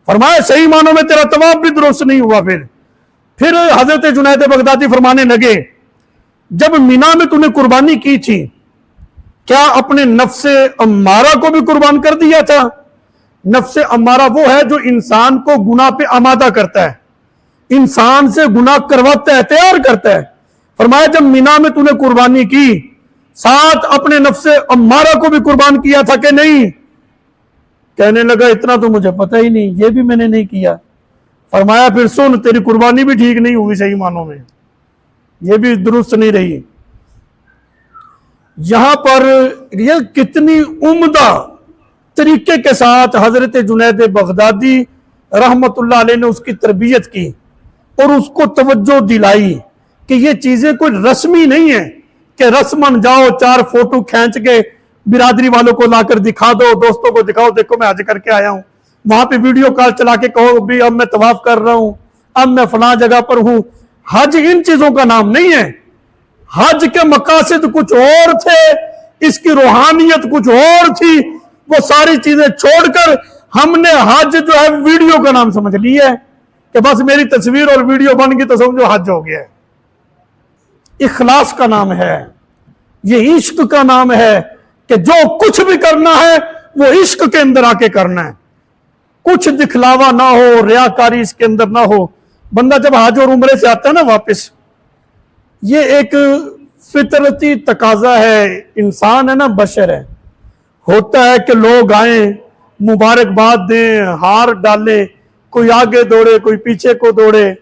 فرمایا صحیح معنوں میں تیرا طواف بھی درست نہیں ہوا. پھر حضرت جنید بغدادی فرمانے لگے جب مینا میں تو نے قربانی کی تھی، کیا اپنے نفس امارہ کو بھی قربان کر دیا تھا؟ نفس امارہ وہ ہے جو انسان کو گناہ پہ آمادہ کرتا ہے، انسان سے گناہ کرواتا ہے، تیار کرتا ہے. فرمایا جب مینا میں تو نے قربانی کی، ساتھ اپنے نفس امارہ کو بھی قربان کیا تھا کہ نہیں؟ کہنے لگا اتنا تو مجھے پتہ ہی نہیں، یہ بھی میں نے نہیں کیا. فرمایا پھر سن تیری قربانی بھی ٹھیک نہیں ہوئی صحیح معنوں میں، یہ بھی درست نہیں رہی. یہاں پر یہ کتنی عمدہ طریقے کے ساتھ حضرت جنید بغدادی رحمت اللہ علیہ نے اس کی تربیت کی اور اس کو توجہ دلائی کہ یہ چیزیں کوئی رسمی نہیں ہیں کہ رسمن جاؤ 4 فوٹو کھینچ کے برادری والوں کو لا کر دکھا دو, دوستوں کو دکھاؤ, دیکھو میں حج کر کے آیا ہوں, وہاں پہ ویڈیو کال چلا کے کہو بھی اب میں طواف کر رہا ہوں, اب میں فلاں جگہ پر ہوں. حج ان چیزوں کا نام نہیں ہے. حج کے مقاصد کچھ اور تھے, اس کی روحانیت کچھ اور تھی. وہ ساری چیزیں چھوڑ کر ہم نے حج جو ہے ویڈیو کا نام سمجھ لی ہے کہ بس میری تصویر اور ویڈیو بن گئی تو سمجھو حج ہو گیا ہے. اخلاص کا نام ہے, یہ عشق کا نام ہے کہ جو کچھ بھی کرنا ہے وہ عشق کے اندر آ کے کرنا ہے. کچھ دکھلاوا نہ ہو, ریاکاری اس کے اندر نہ ہو. بندہ جب حج اور عمرے سے آتا ہے نا واپس, یہ ایک فطرتی تقاضا ہے, انسان ہے نا, بشر ہے, ہوتا ہے کہ لوگ آئیں, مبارکباد دیں, ہار ڈالیں, کوئی آگے دوڑے, کوئی پیچھے کو دوڑے,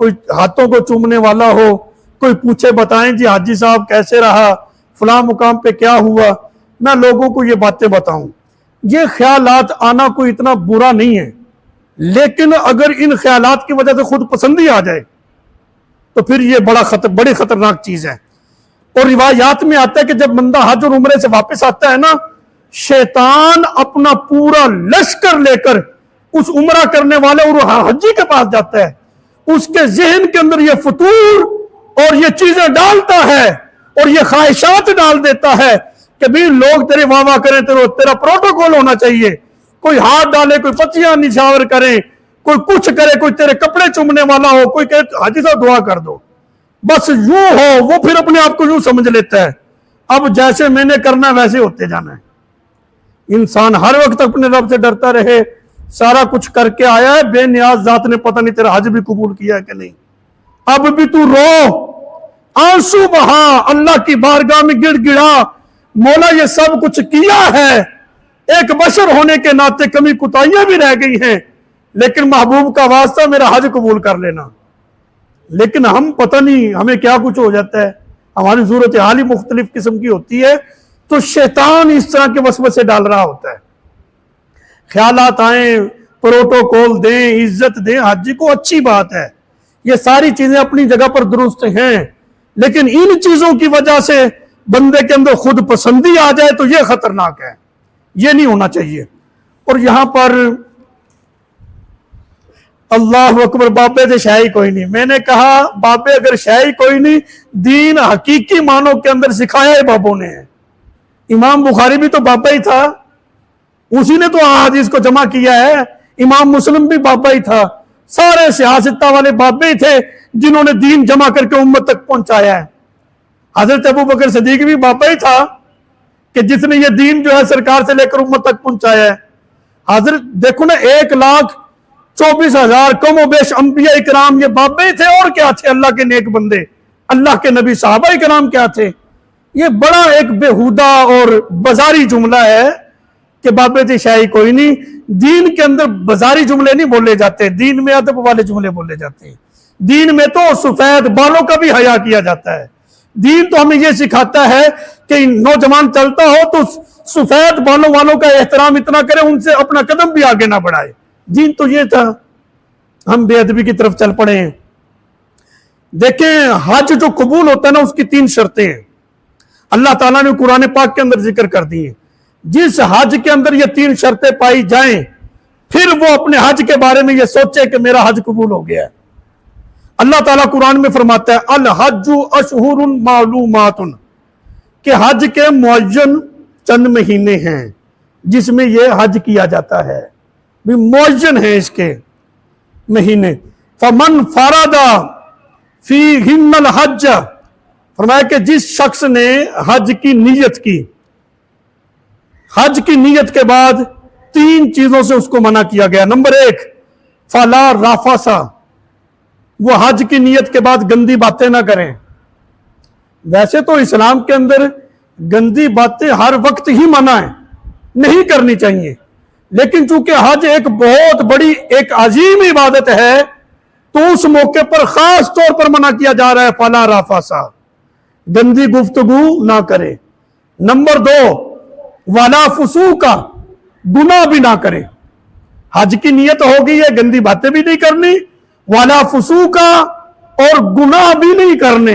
کوئی ہاتھوں کو چومنے والا ہو, کوئی پوچھے بتائیں جی حاجی صاحب کیسے رہا, فلاں مقام پہ کیا ہوا, میں لوگوں کو یہ باتیں بتاؤں. یہ خیالات آنا کوئی اتنا برا نہیں ہے, لیکن اگر ان خیالات کی وجہ سے خود پسندی آ جائے تو پھر یہ بڑی خطرناک چیز ہے. اور روایات میں آتا ہے کہ جب بندہ حج اور عمرے سے واپس آتا ہے نا, شیطان اپنا پورا لشکر لے کر اس عمرہ کرنے والے اور حجی کے پاس جاتا ہے, اس کے ذہن کے اندر یہ فطور اور یہ چیزیں ڈالتا ہے اور یہ خواہشات ڈال دیتا ہے کہ بھی لوگ تیرے واہ واہ کریں, تیرا پروٹوکول ہونا چاہیے, کوئی ہاتھ ڈالے, کوئی پتیاں نچھاور کرے, کوئی کچھ کرے, کوئی تیرے کپڑے چومنے والا ہو, کوئی کہے حاجی صاحب دعا کر دو, بس یوں ہو. وہ پھر اپنے آپ کو یوں سمجھ لیتا ہے اب جیسے میں نے کرنا ہے ویسے ہوتے جانا ہے. انسان ہر وقت اپنے رب سے ڈرتا رہے, سارا کچھ کر کے آیا ہے, بے نیاز ذات نے پتہ نہیں تیرا حج بھی قبول کیا ہے کہ نہیں. اب بھی تو رو, آنسو بہا, اللہ کی بارگاہ میں گڑ گڑا, مولا یہ سب کچھ کیا ہے, ایک بشر ہونے کے ناطے کمی کوتاہیاں بھی رہ گئی ہیں, لیکن محبوب کا واسطہ میرا حج قبول کر لینا. لیکن ہم پتہ نہیں ہمیں کیا کچھ ہو جاتا ہے, ہماری صورتحال ہی مختلف قسم کی ہوتی ہے, تو شیطان اس طرح کے وسوسے ڈال رہا ہوتا ہے. خیالات آئیں, پروٹوکول دیں, عزت دیں, حج کو اچھی بات ہے, یہ ساری چیزیں اپنی جگہ پر درست ہیں, لیکن ان چیزوں کی وجہ سے بندے کے اندر خود پسندی آ جائے تو یہ خطرناک ہے, یہ نہیں ہونا چاہیے. اور یہاں پر اللہ اکبر, بابے سے شاہی کوئی نہیں. میں نے کہا بابے اگر شاہی کوئی نہیں, دین حقیقی معنوں کے اندر سکھایا ہے بابوں نے. امام بخاری بھی تو بابا ہی تھا, اسی نے تو احادیث کو جمع کیا ہے. امام مسلم بھی بابا ہی تھا, سارے سیاستہ والے بابے ہی تھے جنہوں نے دین جمع کر کے امت تک پہنچایا ہے. حضرت ابو بکر صدیق بھی بابا ہی تھا کہ جس نے یہ دین جو ہے سرکار سے لے کر امت تک پہنچایا ہے. حضرت دیکھو نا, 1,24,000 کم و بیش انبیاء اکرام یہ بابے ہی تھے, اور کیا تھے اللہ کے نیک بندے, اللہ کے نبی صحابہ اکرام کیا تھے. یہ بڑا ایک بےہودہ اور بازاری جملہ ہے کہ بابے سے شاہی کوئی نہیں. دین کے اندر بازاری جملے نہیں بولے جاتے, دین میں ادب والے جملے بولے جاتے ہیں. دین میں تو سفید بالوں کا بھی حیا کیا جاتا ہے. دین تو ہمیں یہ سکھاتا ہے کہ نوجوان چلتا ہو تو سفید بالوں والوں کا احترام اتنا کرے, ان سے اپنا قدم بھی آگے نہ بڑھائے. دین تو یہ تھا, ہم بے ادبی کی طرف چل پڑے ہیں. دیکھیں حج جو قبول ہوتا ہے نا, اس کی 3 شرطیں ہیں. اللہ تعالیٰ نے قرآن پاک کے اندر ذکر کر دی ہیں. جس حج کے اندر یہ 3 شرطیں پائی جائیں, پھر وہ اپنے حج کے بارے میں یہ سوچے کہ میرا حج قبول ہو گیا ہے. اللہ تعالیٰ قرآن میں فرماتا ہے الحج اشہر معلومات, کہ حج کے معین چند مہینے ہیں جس میں یہ حج کیا جاتا ہے, بھی معین ہیں اس کے مہینے. فمن فرض فیہن الحج, فرمایا کہ جس شخص نے حج کی نیت کی, حج کی نیت کے بعد 3 چیزوں سے اس کو منع کیا گیا. نمبر 1 فلا رفث, وہ حج کی نیت کے بعد گندی باتیں نہ کریں. ویسے تو اسلام کے اندر گندی باتیں ہر وقت ہی منع ہے, نہیں کرنی چاہیے, لیکن چونکہ حج ایک بہت بڑی ایک عظیم عبادت ہے تو اس موقع پر خاص طور پر منع کیا جا رہا ہے فلا رفث, گندی گفتگو نہ کرے. نمبر 2 ولا فسوق, گناہ بھی نہ کرے. حج کی نیت ہوگی ہے, گندی باتیں بھی نہیں کرنی, ولا فسوق, اور گناہ بھی نہیں کرنے.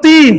3,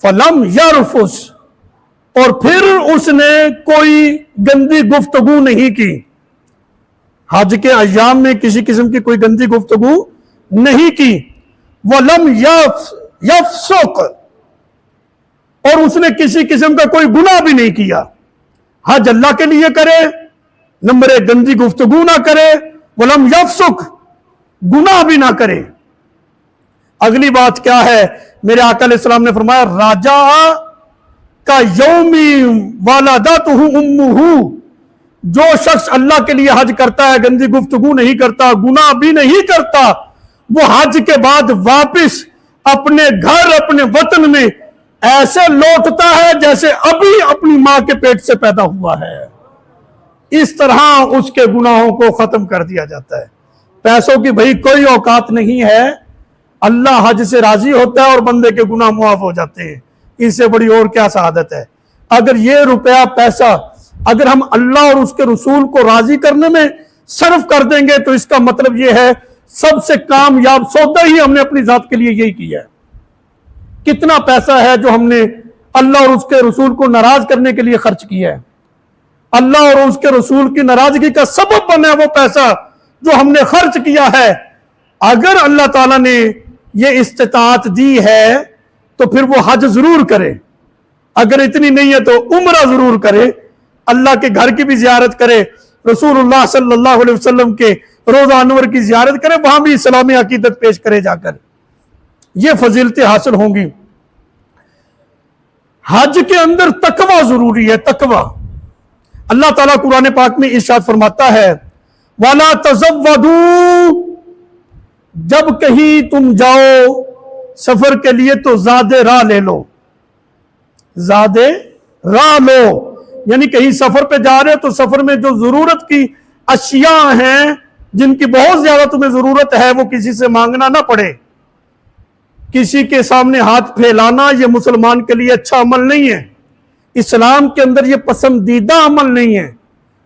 فلم یرفس، اور پھر اس نے کوئی گندی گفتگو نہیں کی. حج کے ایام میں کسی قسم کی کوئی گندی گفتگو نہیں کی. وَلَمْ يَفْسُقْ، اور اس نے کسی قسم کا کوئی گناہ بھی نہیں کیا. حج اللہ کے لیے کرے، نمبر 1 گندی گفتگو نہ کرے، وَلَمْ يَفْسُقْ، گناہ بھی نہ کرے. اگلی بات کیا ہے؟ میرے آقا علیہ السلام نے فرمایا راجع کا یومی والدتہ امہ، جو شخص اللہ کے لیے حج کرتا ہے، گندی گفتگو نہیں کرتا، گناہ بھی نہیں کرتا، وہ حج کے بعد واپس اپنے گھر، اپنے وطن میں ایسے لوٹتا ہے جیسے ابھی اپنی ماں کے پیٹ سے پیدا ہوا ہے. اس طرح اس کے گناہوں کو ختم کر دیا جاتا ہے. پیسوں کی بھئی کوئی اوقات نہیں ہے، اللہ حج سے راضی ہوتا ہے اور بندے کے گناہ معاف ہو جاتے ہیں. اس سے بڑی اور کیا سعادت ہے؟ اگر یہ روپیہ پیسہ اگر ہم اللہ اور اس کے رسول کو راضی کرنے میں صرف کر دیں گے تو اس کا مطلب یہ ہے سب سے کامیاب سودا ہی ہم نے اپنی ذات کے لیے یہی کیا ہے. کتنا پیسہ ہے جو ہم نے اللہ اور اس کے رسول کو ناراض کرنے کے لیے خرچ کیا ہے. اللہ اور اس کے رسول کی ناراضگی کا سبب بنا وہ پیسہ جو ہم نے خرچ کیا ہے. اگر اللہ تعالیٰ نے یہ استطاعت دی ہے تو پھر وہ حج ضرور کرے. اگر اتنی نہیں ہے تو عمرہ ضرور کرے، اللہ کے گھر کی بھی زیارت کرے، رسول اللہ صلی اللہ علیہ وسلم کے روضہ انور کی زیارت کرے، وہاں بھی اسلامی عقیدت پیش کرے جا کر. یہ فضیلتیں حاصل ہوں گی. حج کے اندر تقوی ضروری ہے. تقوی اللہ تعالیٰ قرآن پاک میں ارشاد فرماتا ہے وَلَا تَزَوَّدُوا، جب کہیں تم جاؤ سفر کے لیے تو زاد راہ لے لو. زاد راہ لو یعنی کہیں سفر پہ جا رہے ہو تو سفر میں جو ضرورت کی اشیاء ہیں جن کی بہت زیادہ تمہیں ضرورت ہے وہ کسی سے مانگنا نہ پڑے. کسی کے سامنے ہاتھ پھیلانا یہ مسلمان کے لیے اچھا عمل نہیں ہے. اسلام کے اندر یہ پسندیدہ عمل نہیں ہے.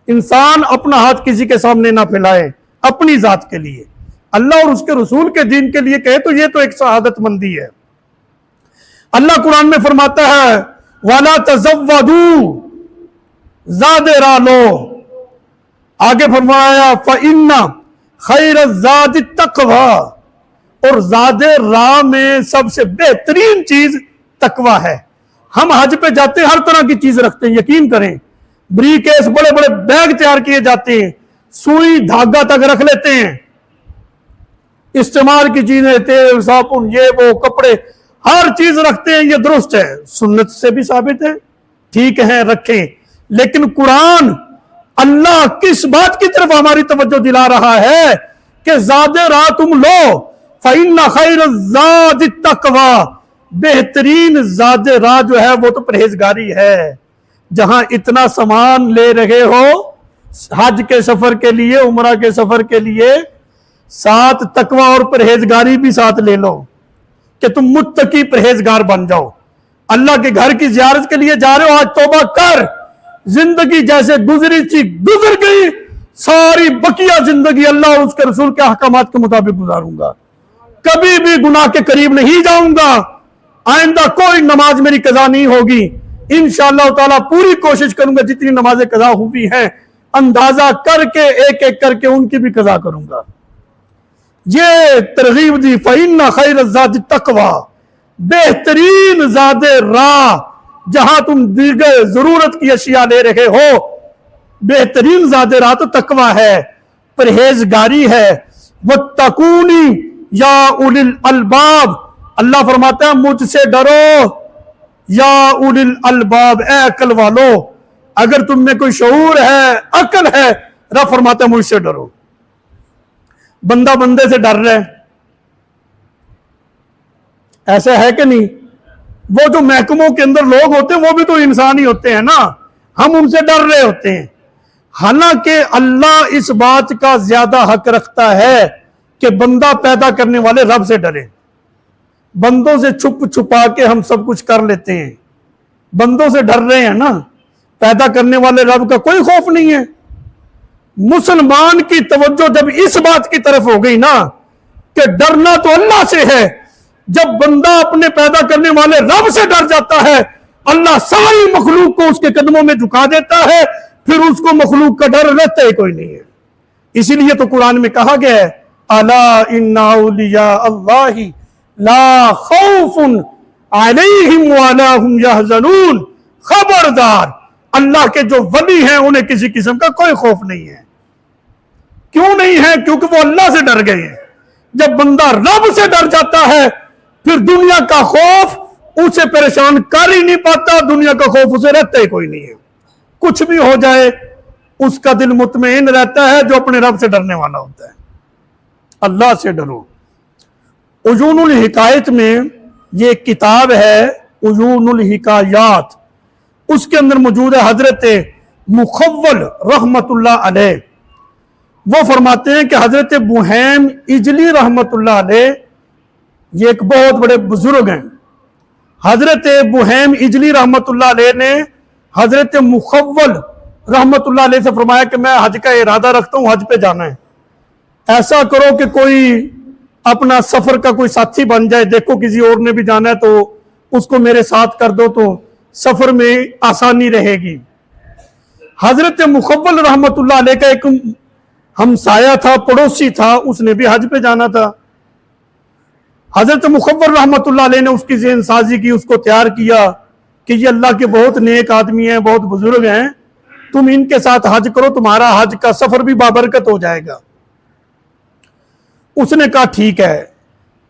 انسان اپنا ہاتھ کسی کے سامنے نہ پھیلائے اپنی ذات کے لیے. اللہ اور اس کے رسول کے دین کے لیے کہے تو یہ تو ایک سعادت مندی ہے. اللہ قرآن میں فرماتا ہے وَلَا تَزَوَّدُوا، زاد راہ لو. آگے فرمایا فَإِنَّ خَيْرَ الزَّادِ التَّقْوَى، اور زاد راہ میں سب سے بہترین چیز تقوی ہے. ہم حج پہ جاتے ہیں ہر طرح کی چیز رکھتے ہیں، یقین کریں. بری کیس بڑے بڑے بیگ تیار کیے جاتے ہیں، سوئی دھاگا تک رکھ لیتے ہیں، استعمال کی چیزیں، تیل صابن یہ وہ کپڑے ہر چیز رکھتے ہیں. یہ درست ہے، سنت سے بھی ثابت ہے، ٹھیک ہے رکھیں. لیکن قرآن اللہ کس بات کی طرف ہماری توجہ دلا رہا ہے کہ زاد راہ تم لو. فَإِنَّ خَيْرَ الزَّادِ التَّقْوَى، بہترین زاد راہ جو ہے وہ تو پرہیزگاری ہے. جہاں اتنا سامان لے رہے ہو حج کے سفر کے لیے، عمرہ کے سفر کے لیے، ساتھ تقوی اور پرہیزگاری بھی ساتھ لے لو کہ تم متقی پرہیزگار بن جاؤ. اللہ کے گھر کی زیارت کے لیے جا رہے ہو، آج توبہ کر. زندگی جیسے گزری تھی گزر گئی، ساری بقیہ زندگی اللہ اور اس کے رسول کے احکامات کے مطابق گزاروں گا، کبھی بھی گناہ کے قریب نہیں جاؤں گا، آئندہ کوئی نماز میری قضا نہیں ہوگی. انشاءاللہ تعالیٰ پوری کوشش کروں گا جتنی نمازیں قضا ہوئی ہیں اندازہ کر کے ایک ایک کر کے ان کی بھی قضا کروں گا. یہ ترغیب دی فَإِنَّ خَيْرَ الزَّادِ التَّقْوَى، بہترین زاد راہ جہاں تم دیگر ضرورت کی اشیاء لے رہے ہو، بہترین زاد راہ تو تقوی ہے، پرہیزگاری ہے. وَاتَّقُونِ یا اولی الالباب، اللہ فرماتا ہے مجھ سے ڈرو یا اولی الالباب، اے عقل والو. اگر تم میں کوئی شعور ہے، عقل ہے، رب فرماتا ہے مجھ سے ڈرو. بندہ بندے سے ڈر رہے ایسا ہے کہ نہیں؟ وہ جو محکموں کے اندر لوگ ہوتے ہیں وہ بھی تو انسان ہی ہوتے ہیں نا، ہم ان سے ڈر رہے ہوتے ہیں. حالانکہ اللہ اس بات کا زیادہ حق رکھتا ہے کہ بندہ پیدا کرنے والے رب سے ڈرے. بندوں سے چھپ چھپا کے ہم سب کچھ کر لیتے ہیں، بندوں سے ڈر رہے ہیں نا، پیدا کرنے والے رب کا کوئی خوف نہیں ہے. مسلمان کی توجہ جب اس بات کی طرف ہو گئی نا کہ ڈرنا تو اللہ سے ہے، جب بندہ اپنے پیدا کرنے والے رب سے ڈر جاتا ہے اللہ ساری مخلوق کو اس کے قدموں میں جھکا دیتا ہے، پھر اس کو مخلوق کا ڈر رہتا ہی کوئی نہیں ہے۔ اسی لیے تو قرآن میں کہا گیا ہے الا ان اولیاء اللہ لا خوف علیہم ولا هم یحزنون، خبردار اللہ کے جو ولی ہیں انہیں کسی قسم کا کوئی خوف نہیں ہے۔ کیوں نہیں ہے؟ کیونکہ وہ اللہ سے ڈر گئے ہیں۔ جب بندہ رب سے ڈر جاتا ہے پھر دنیا کا خوف اسے پریشان کر ہی نہیں پاتا، دنیا کا خوف اسے رہتا ہی کوئی نہیں ہے۔ کچھ بھی ہو جائے اس کا دل مطمئن رہتا ہے جو اپنے رب سے ڈرنے والا ہوتا ہے۔ اللہ سے ڈرو۔ عیون الحکایت میں یہ ایک کتاب ہے عیون الحکایات، اس کے اندر موجود ہے حضرت مخول رحمت اللہ علیہ۔ وہ فرماتے ہیں کہ حضرت بوہیم اجلی رحمت اللہ علیہ یہ ایک بہت بڑے بزرگ ہیں۔ حضرت بوہیم اجلی رحمت اللہ علیہ نے حضرت مخول رحمت اللہ علیہ سے فرمایا کہ میں حج کا ارادہ رکھتا ہوں، حج پہ جانا ہے، ایسا کرو کہ کوئی اپنا سفر کا کوئی ساتھی بن جائے، دیکھو کسی اور نے بھی جانا ہے تو اس کو میرے ساتھ کر دو تو سفر میں آسانی رہے گی۔ حضرت مخول رحمت اللہ علیہ کا ایک ہمسایہ تھا، پڑوسی تھا، اس نے بھی حج پہ جانا تھا۔ حضرت مخول رحمت اللہ علیہ نے اس کی ذہن سازی کی، اس کو تیار کیا کہ یہ اللہ کے بہت نیک آدمی ہیں، بہت بزرگ ہیں، تم ان کے ساتھ حج کرو، تمہارا حج کا سفر بھی بابرکت ہو جائے گا۔ اس نے کہا ٹھیک ہے۔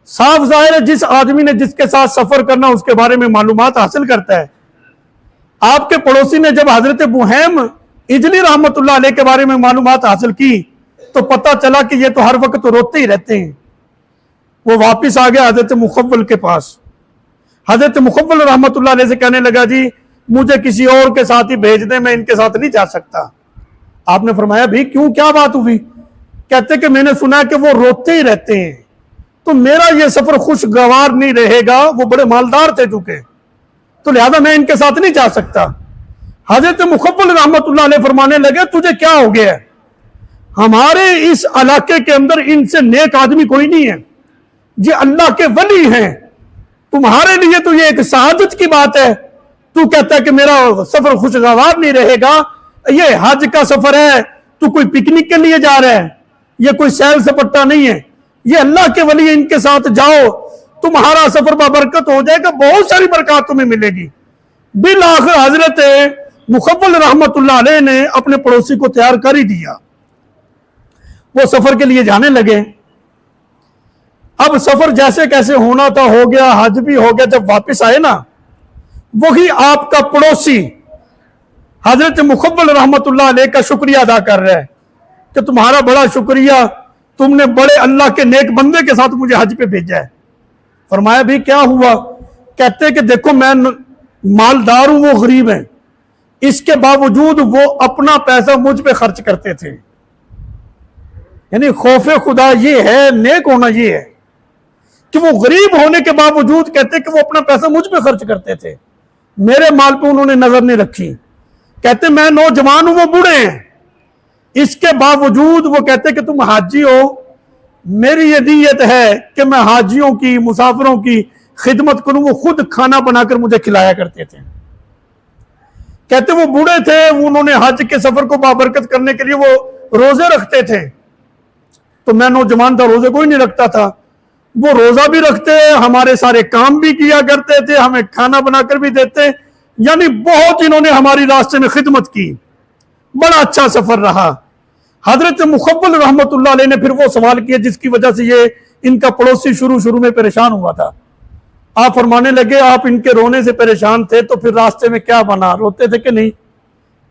صاف ظاہر ہے جس آدمی نے جس کے ساتھ سفر کرنا اس کے بارے میں معلومات حاصل کرتا ہے۔ آپ کے پڑوسی نے جب حضرت بوہیم اجلی رحمت اللہ علیہ کے بارے میں معلومات حاصل کی تو پتہ چلا کہ یہ تو ہر وقت روتے ہی رہتے ہیں۔ وہ واپس آ گیا حضرت مخول کے پاس۔ حضرت مخول رحمت اللہ علیہ سے کہنے لگا جی مجھے کسی اور کے ساتھ ہی بھیج دیں، میں ان کے ساتھ نہیں جا سکتا۔ آپ نے فرمایا بھی کیوں، کیا بات ہوئی؟ کہتے کہ میں نے سنا کہ وہ روتے ہی رہتے ہیں تو میرا یہ سفر خوشگوار نہیں رہے گا، وہ بڑے مالدار تھے چونکہ، تو لہذا میں ان کے ساتھ نہیں جا سکتا۔ حضرت مخول رحمت اللہ علیہ فرمانے لگے تجھے کیا ہو گیا ہے؟ ہمارے اس علاقے کے اندر ان سے نیک آدمی کوئی نہیں ہے، یہ اللہ کے ولی ہیں، تمہارے لیے تو یہ ایک سعادت کی بات ہے، تو کہتا ہے کہ میرا سفر خوشگوار نہیں رہے گا۔ یہ حج کا سفر ہے، تو کوئی پکنک کے لیے جا رہا ہے، یہ کوئی سیل سپٹا نہیں ہے، یہ اللہ کے ولی، ان کے ساتھ جاؤ، تمہارا سفر بابرکت ہو جائے گا، بہت ساری برکات تمہیں ملے گی۔ بالآخر حضرت مخول رحمت اللہ علیہ نے اپنے پڑوسی کو تیار کر ہی دیا، وہ سفر کے لیے جانے لگے۔ اب سفر جیسے کیسے ہونا تھا ہو گیا، حج بھی ہو گیا۔ جب واپس آئے نا، وہی آپ کا پڑوسی حضرت مخول رحمت اللہ علیہ کا شکریہ ادا کر رہا ہے کہ تمہارا بڑا شکریہ، تم نے بڑے اللہ کے نیک بندے کے ساتھ مجھے حج پہ بھیجا ہے۔ فرمایا بھی کیا ہوا؟ کہتے کہ دیکھو میں مالدار ہوں، وہ غریب ہیں، اس کے باوجود وہ اپنا پیسہ مجھ پہ خرچ کرتے تھے۔ یعنی خوف خدا یہ ہے، نیک ہونا یہ ہے کہ وہ غریب ہونے کے باوجود کہتے کہ وہ اپنا پیسہ مجھ پہ خرچ کرتے تھے، میرے مال پہ انہوں نے نظر نہیں رکھی۔ کہتے میں نوجوان ہوں، وہ بوڑھے ہیں، اس کے باوجود وہ کہتے کہ تم حاجی ہو، میری یہ نیت ہے کہ میں حاجیوں کی، مسافروں کی خدمت کروں۔ وہ خود کھانا بنا کر مجھے کھلایا کرتے تھے۔ کہتے وہ بوڑھے تھے، انہوں نے حج کے سفر کو بابرکت کرنے کے لیے وہ روزے رکھتے تھے، تو میں نوجوان تھا، روزے کوئی نہیں رکھتا تھا۔ وہ روزہ بھی رکھتے، ہمارے سارے کام بھی کیا کرتے تھے، ہمیں کھانا بنا کر بھی دیتے، یعنی بہت انہوں نے ہماری راستے میں خدمت کی، بڑا اچھا سفر رہا۔ حضرت مخول رحمت اللہ علیہ نے پھر وہ سوال کیا جس کی وجہ سے یہ ان کا پڑوسی شروع میں پریشان ہوا تھا۔ آپ فرمانے لگے آپ ان کے رونے سے پریشان تھے تو پھر راستے میں کیا بنا، روتے تھے کہ نہیں؟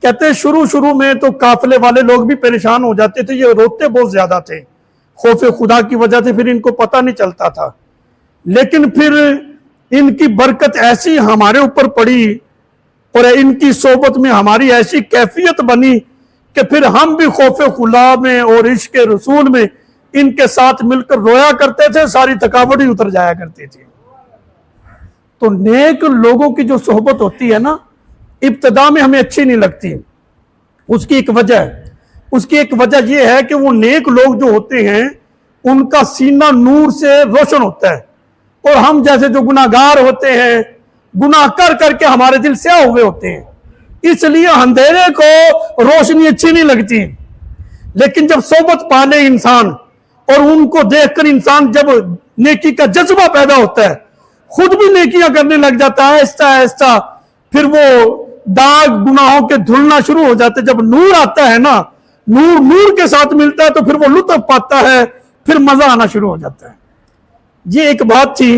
کہتے شروع میں تو قافلے والے لوگ بھی پریشان ہو جاتے تھے، یہ روتے بہت زیادہ تھے، خوف خدا کی وجہ سے پھر ان کو پتہ نہیں چلتا تھا، لیکن پھر ان کی برکت ایسی ہمارے اوپر پڑی اور ان کی صحبت میں ہماری ایسی کیفیت بنی کہ پھر ہم بھی خوف خدا میں اور عشق رسول میں ان کے ساتھ مل کر رویا کرتے تھے، ساری تھکاوٹ ہی اتر جایا کرتی تھی۔ تو نیک لوگوں کی جو صحبت ہوتی ہے نا، ابتدا میں ہمیں اچھی نہیں لگتی، اس کی ایک وجہ یہ ہے کہ وہ نیک لوگ جو ہوتے ہیں ان کا سینہ نور سے روشن ہوتا ہے، اور ہم جیسے جو گناہگار ہوتے ہیں گناہ کر کر کے ہمارے دل سیاہ ہوئے ہوتے ہیں، اس لیے اندھیرے کو روشنی اچھی نہیں لگتی، لیکن جب صحبت پالے انسان اور ان کو دیکھ کر انسان جب نیکی کا جذبہ پیدا ہوتا ہے خود بھی نیکیاں کرنے لگ جاتا ہے آہستہ آہستہ، پھر وہ داغ گناہوں کے دھلنا شروع ہو جاتے، جب نور آتا ہے نا، نور کے ساتھ ملتا ہے تو پھر وہ لطف پاتا ہے، پھر مزہ آنا شروع ہو جاتا ہے۔ یہ ایک بات تھی،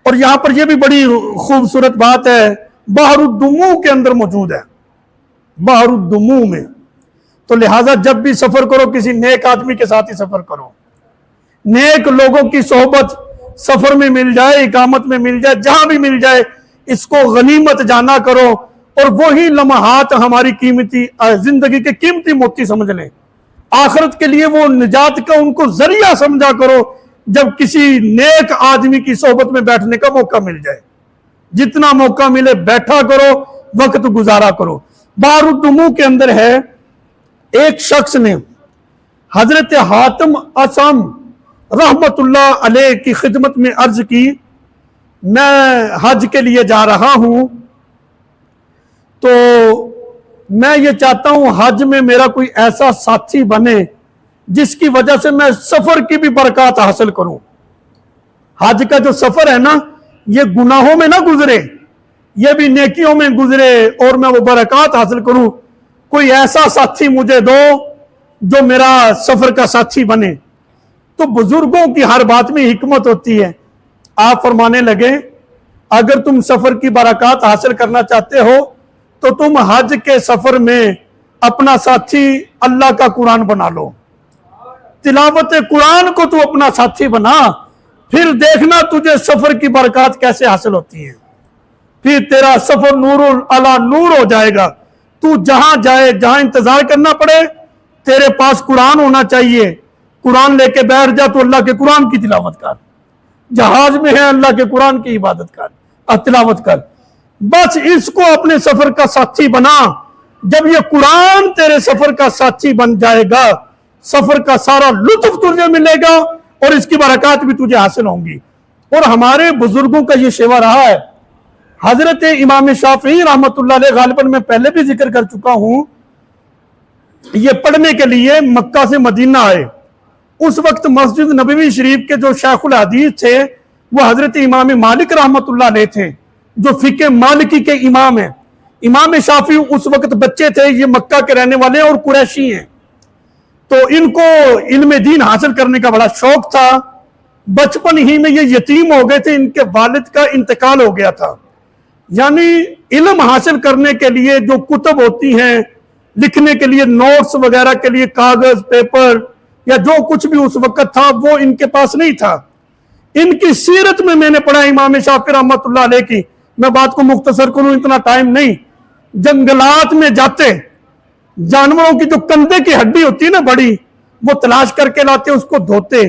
اور یہاں پر یہ بھی بڑی خوبصورت بات ہے، بحر الدموع کے اندر موجود ہے، بحر الدموع میں، تو لہٰذا جب بھی سفر کرو کسی نیک آدمی کے ساتھ ہی سفر کرو، نیک لوگوں کی صحبت سفر میں مل جائے، اقامت میں مل جائے، جہاں بھی مل جائے اس کو غنیمت جانا کرو، اور وہی لمحات ہماری قیمتی زندگی کے قیمتی موتی سمجھ لیں، آخرت کے لیے وہ نجات کا ان کو ذریعہ سمجھا کرو جب کسی نیک آدمی کی صحبت میں بیٹھنے کا موقع مل جائے، جتنا موقع ملے بیٹھا کرو، وقت گزارا کرو۔ بحر الدموع کے اندر ہے، ایک شخص نے حضرت حاتم اصم رحمت اللہ علیہ کی خدمت میں عرض کی، میں حج کے لیے جا رہا ہوں تو میں یہ چاہتا ہوں حج میں میرا کوئی ایسا ساتھی بنے جس کی وجہ سے میں سفر کی بھی برکات حاصل کروں۔ حج کا جو سفر ہے نا یہ گناہوں میں نہ گزرے، یہ بھی نیکیوں میں گزرے اور میں وہ برکات حاصل کروں، کوئی ایسا ساتھی مجھے دو جو میرا سفر کا ساتھی بنے۔ تو بزرگوں کی ہر بات میں حکمت ہوتی ہے، آپ فرمانے لگے اگر تم سفر کی برکات حاصل کرنا چاہتے ہو تو تم حج کے سفر میں اپنا ساتھی اللہ کا قرآن بنا لو، تلاوت قرآن کو تو اپنا ساتھی بنا، پھر دیکھنا تجھے سفر کی برکات کیسے حاصل ہوتی ہیں، پھر تیرا سفر نور علی نور ہو جائے گا۔ تو جہاں جائے، جہاں انتظار کرنا پڑے، تیرے پاس قرآن ہونا چاہیے، قرآن لے کے بیٹھ جا تو اللہ کے قرآن کی تلاوت کر، جہاز میں ہے اللہ کے قرآن کی عبادت کر، تلاوت کر، بس اس کو اپنے سفر کا ساتھی بنا۔ جب یہ قرآن تیرے سفر کا ساتھی بن جائے گا، سفر کا سارا لطف تجھے ملے گا اور اس کی برکات بھی تجھے حاصل ہوں گی۔ اور ہمارے بزرگوں کا یہ شیوا رہا ہے، حضرت امام شافعی رحمت اللہ علیہ، غالباً میں پہلے بھی ذکر کر چکا ہوں، یہ پڑھنے کے لیے مکہ سے مدینہ آئے۔ اس وقت مسجد نبوی شریف کے جو شیخ الحدیث تھے وہ حضرت امام مالک رحمت اللہ علیہ تھے، جو فقہ مالکی کے امام ہیں۔ امام شافعی اس وقت بچے تھے، یہ مکہ کے رہنے والے اور قریشی ہیں، تو ان کو علم دین حاصل کرنے کا بڑا شوق تھا۔ بچپن ہی میں یہ یتیم ہو گئے تھے، ان کے والد کا انتقال ہو گیا تھا، یعنی علم حاصل کرنے کے لیے جو کتب ہوتی ہیں، لکھنے کے لیے نوٹس وغیرہ کے لیے کاغذ پیپر یا جو کچھ بھی اس وقت تھا وہ ان کے پاس نہیں تھا۔ ان کی سیرت میں نے پڑھا امام شافعی رحمت اللہ علیہ کی، میں بات کو مختصر کروں، اتنا ٹائم نہیں، جنگلات میں جاتے، جانوروں کی جو کندھے کی ہڈی ہوتی ہے نا بڑی، وہ تلاش کر کے لاتے، اس کو دھوتے،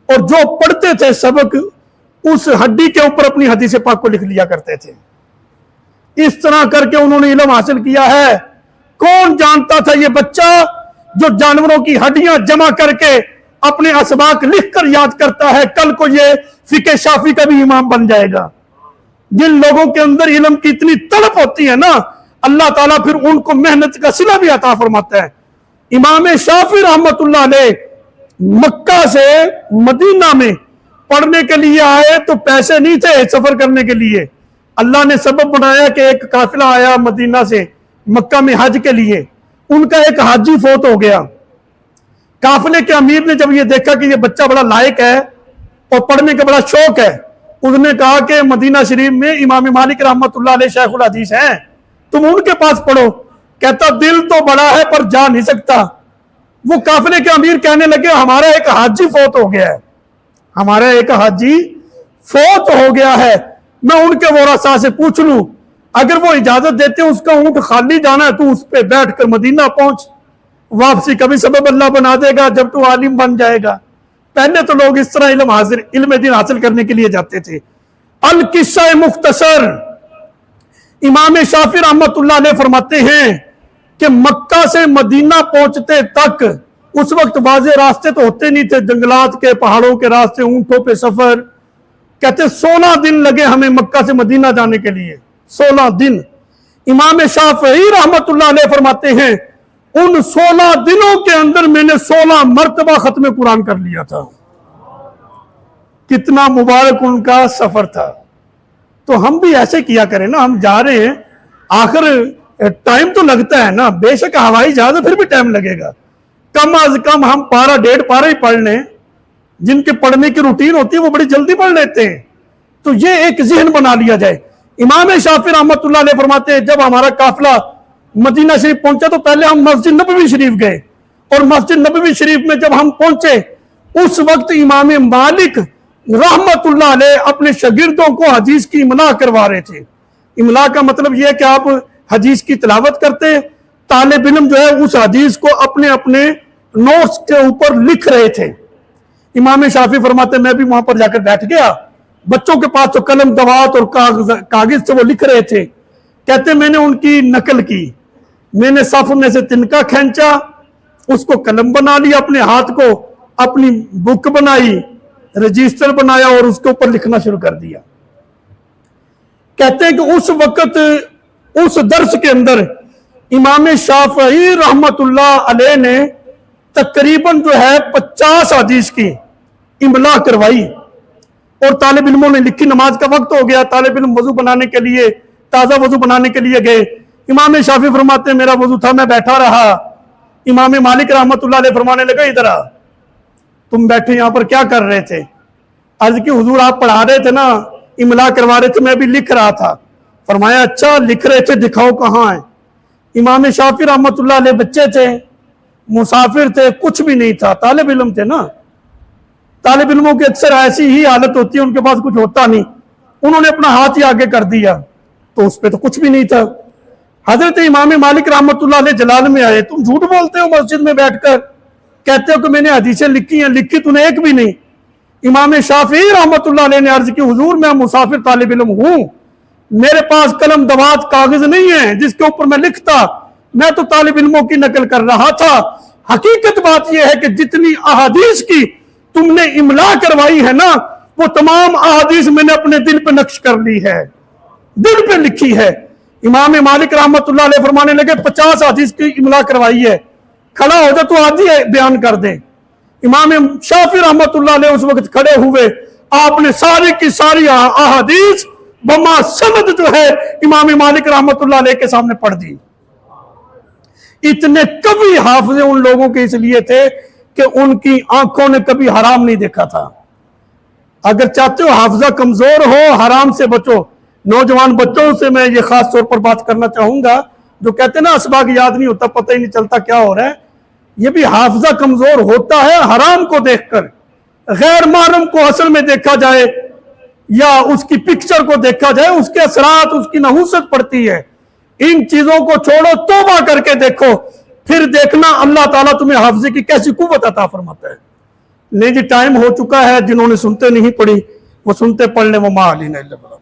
اور جو پڑھتے تھے سبق اس ہڈی کے اوپر اپنی حدیث پاک کو لکھ لیا کرتے تھے۔ اس طرح کر کے انہوں نے علم حاصل کیا ہے۔ کون جانتا تھا یہ بچہ جو جانوروں کی ہڈیاں جمع کر کے اپنے اسباق لکھ کر یاد کرتا ہے، کل کو یہ فقہ شافعی کا بھی امام بن جائے گا۔ جن لوگوں کے اندر علم کی اتنی طلب ہوتی ہے نا، اللہ تعالیٰ پھر ان کو محنت کا صلہ بھی عطا فرماتا ہے۔ امام شافعی رحمت اللہ علیہ مکہ سے مدینہ میں پڑھنے کے لیے آئے تو پیسے نہیں تھے سفر کرنے کے لیے، اللہ نے سبب بنایا کہ ایک قافلہ آیا مدینہ سے مکہ میں حج کے لیے، ان کا ایک حاجی فوت ہو گیا۔ قافلے کے امیر نے جب یہ دیکھا کہ یہ بچہ بڑا لائق ہے اور پڑھنے کا بڑا شوق ہے، اس نے کہا کہ مدینہ شریف میں امام مالک رحمت اللہ علیہ شیخ الحدیث ہیں، تم ان کے پاس پڑھو۔ کہتا دل تو بڑا ہے پر جا نہیں سکتا۔ وہ قافلے کے امیر کہنے لگے ہمارا ایک حاجی فوت ہو گیا ہے، ہمارا ایک حاجی فوت ہو گیا ہے، میں ان کے ورثاء سے پوچھ لوں، اگر وہ اجازت دیتے ہیں اس کا اونٹ خالی جانا ہے تو اس پہ بیٹھ کر مدینہ پہنچ، واپسی کا بھی سبب اللہ بنا دے گا جب تو عالم بن جائے گا۔ پہلے تو لوگ اس طرح علم دین حاصل کرنے کے لیے جاتے تھے۔ القصہ مختصر، امام شافعی رحمت اللہ علیہ فرماتے ہیں کہ مکہ سے مدینہ پہنچتے تک اس وقت واضح راستے تو ہوتے نہیں تھے، جنگلات کے، پہاڑوں کے راستے، اونٹوں پہ سفر، کہتے 16 دن لگے ہمیں مکہ سے مدینہ جانے کے لیے، 16 دن۔ امام شافعی رحمت اللہ علیہ فرماتے ہیں ان 16 دنوں کے اندر میں نے 16 مرتبہ ختم قرآن کر لیا تھا۔ کتنا مبارک ان کا سفر تھا۔ تو ہم بھی ایسے کیا کریں نا، ہم جا رہے ہیں، آخر ٹائم تو لگتا ہے نا، بے شک ہوائی جہاز ہے پھر بھی ٹائم لگے گا، کم از کم ہم پارہ 1.5 پارہ ہی پڑھ لیں۔ جن کے پڑھنے کی روٹین ہوتی ہے وہ بڑی جلدی پڑھ لیتے ہیں، تو یہ ایک ذہن بنا لیا جائے۔ امام شافعی رحمت اللہ علیہ فرماتے ہیں جب ہمارا قافلہ مدینہ شریف پہنچا تو پہلے ہم مسجد نبوی شریف گئے، اور مسجد نبوی شریف میں جب ہم پہنچے اس وقت امام مالک رحمت اللہ علیہ اپنے شاگردوں کو حدیث کی املا کروا رہے تھے۔ املا کا مطلب یہ ہے کہ آپ حدیث کی تلاوت کرتے، طالب علم جو ہے اس حدیث کو اپنے اپنے نوٹس کے اوپر لکھ رہے تھے۔ امام شافعی فرماتے میں بھی وہاں پر جا کر بیٹھ گیا، بچوں کے پاس تو قلم دوات اور کاغذ سے وہ لکھ رہے تھے۔ کہتے میں نے ان کی نقل کی، میں نے صف میں سے تنکا کھینچا، اس کو قلم بنا لیا، اپنے ہاتھ کو اپنی بک بنائی، رجسٹر بنایا اور اس کے اوپر لکھنا شروع کر دیا۔ کہتے ہیں کہ اس وقت اس درس کے اندر امام شافعی رحمت اللہ علیہ نے تقریباً جو ہے 50 حدیث کی املا کروائی، اور طالب علموں نے لکھی۔ نماز کا وقت ہو گیا، طالب علم وضو بنانے کے لیے، تازہ وضو بنانے کے لیے گئے۔ امام شافعی فرماتے ہیں میرا وضو تھا، میں بیٹھا رہا۔ امام مالک رحمت اللہ علیہ فرمانے لگا ادھر آ، تم بیٹھے یہاں پر کیا کر رہے تھے؟ عرض کی حضور آپ پڑھا رہے تھے نا، املا کروا رہے تھے، میں بھی لکھ رہا تھا۔ فرمایا اچھا لکھ رہے تھے، دکھاؤ کہاں ہے؟ امام شافعی رحمت اللہ علیہ بچے تھے، مسافر تھے، کچھ بھی نہیں تھا، طالب علم تھے نا۔ طالب علموں کی اکثر ایسی ہی حالت ہوتی ہے، ان کے پاس کچھ ہوتا نہیں، انہوں نے اپنا ہاتھ ہی آگے کر دیا تو اس پہ تو کچھ بھی نہیں تھا۔ حضرت امام مالک رحمت اللہ علیہ جلال میں آئے، تم جھوٹ بولتے ہو مسجد میں بیٹھ کر، کہتے ہو کہ میں نے حدیثیں لکھی ہیں، لکھی تو نے ایک بھی نہیں۔ امام شافعی رحمت اللہ علیہ نے عرض کی حضور میں مسافر طالب علم ہوں، میرے پاس قلم دوات کاغذ نہیں ہے جس کے اوپر میں لکھتا، میں تو طالب علموں کی نقل کر رہا تھا۔ حقیقت بات یہ ہے کہ جتنی احادیث کی تم نے املا کروائی ہے نا، وہ تمام احادیث میں نے اپنے دل پہ نقش کر لی ہے، دل پہ لکھی ہے۔ امام مالک رحمت اللہ علیہ فرمانے لگے 50 حدیث کی املا کروائی ہے، کھڑا ہو جا تو آدھی بیان کر دیں۔ امام شافعی رحمت اللہ علیہ اس وقت کھڑے ہوئے، آپ نے ساری کی ساری احادیث بما سند جو ہے امام مالک رحمت اللہ علیہ کے سامنے پڑھ دی۔ اتنے قوی حافظ ان لوگوں کے اس لیے تھے کہ ان کی آنکھوں نے کبھی حرام نہیں دیکھا تھا۔ اگر چاہتے ہو حافظہ کمزور ہو، حرام سے بچو۔ نوجوان بچوں سے میں یہ خاص طور پر بات کرنا چاہوں گا، جو کہتے ہیں نا اسباق یاد نہیں ہوتا، پتہ ہی نہیں چلتا کیا ہو رہا ہے، یہ بھی حافظہ کمزور ہوتا ہے حرام کو دیکھ کر۔ غیر محرم کو اصل میں دیکھا جائے یا اس کی پکچر کو دیکھا جائے، اس کے اثرات، اس کی نحوست پڑتی ہے۔ ان چیزوں کو چھوڑو، توبہ کر کے دیکھو، پھر دیکھنا اللہ تعالیٰ تمہیں حافظے کی کیسی قوت عطا فرماتا ہے۔ نہیں جی ٹائم ہو چکا ہے، جنہوں نے سنتے نہیں پڑھی وہ سنتے پڑھ لیں، وہ ما علینا الا البلاغ۔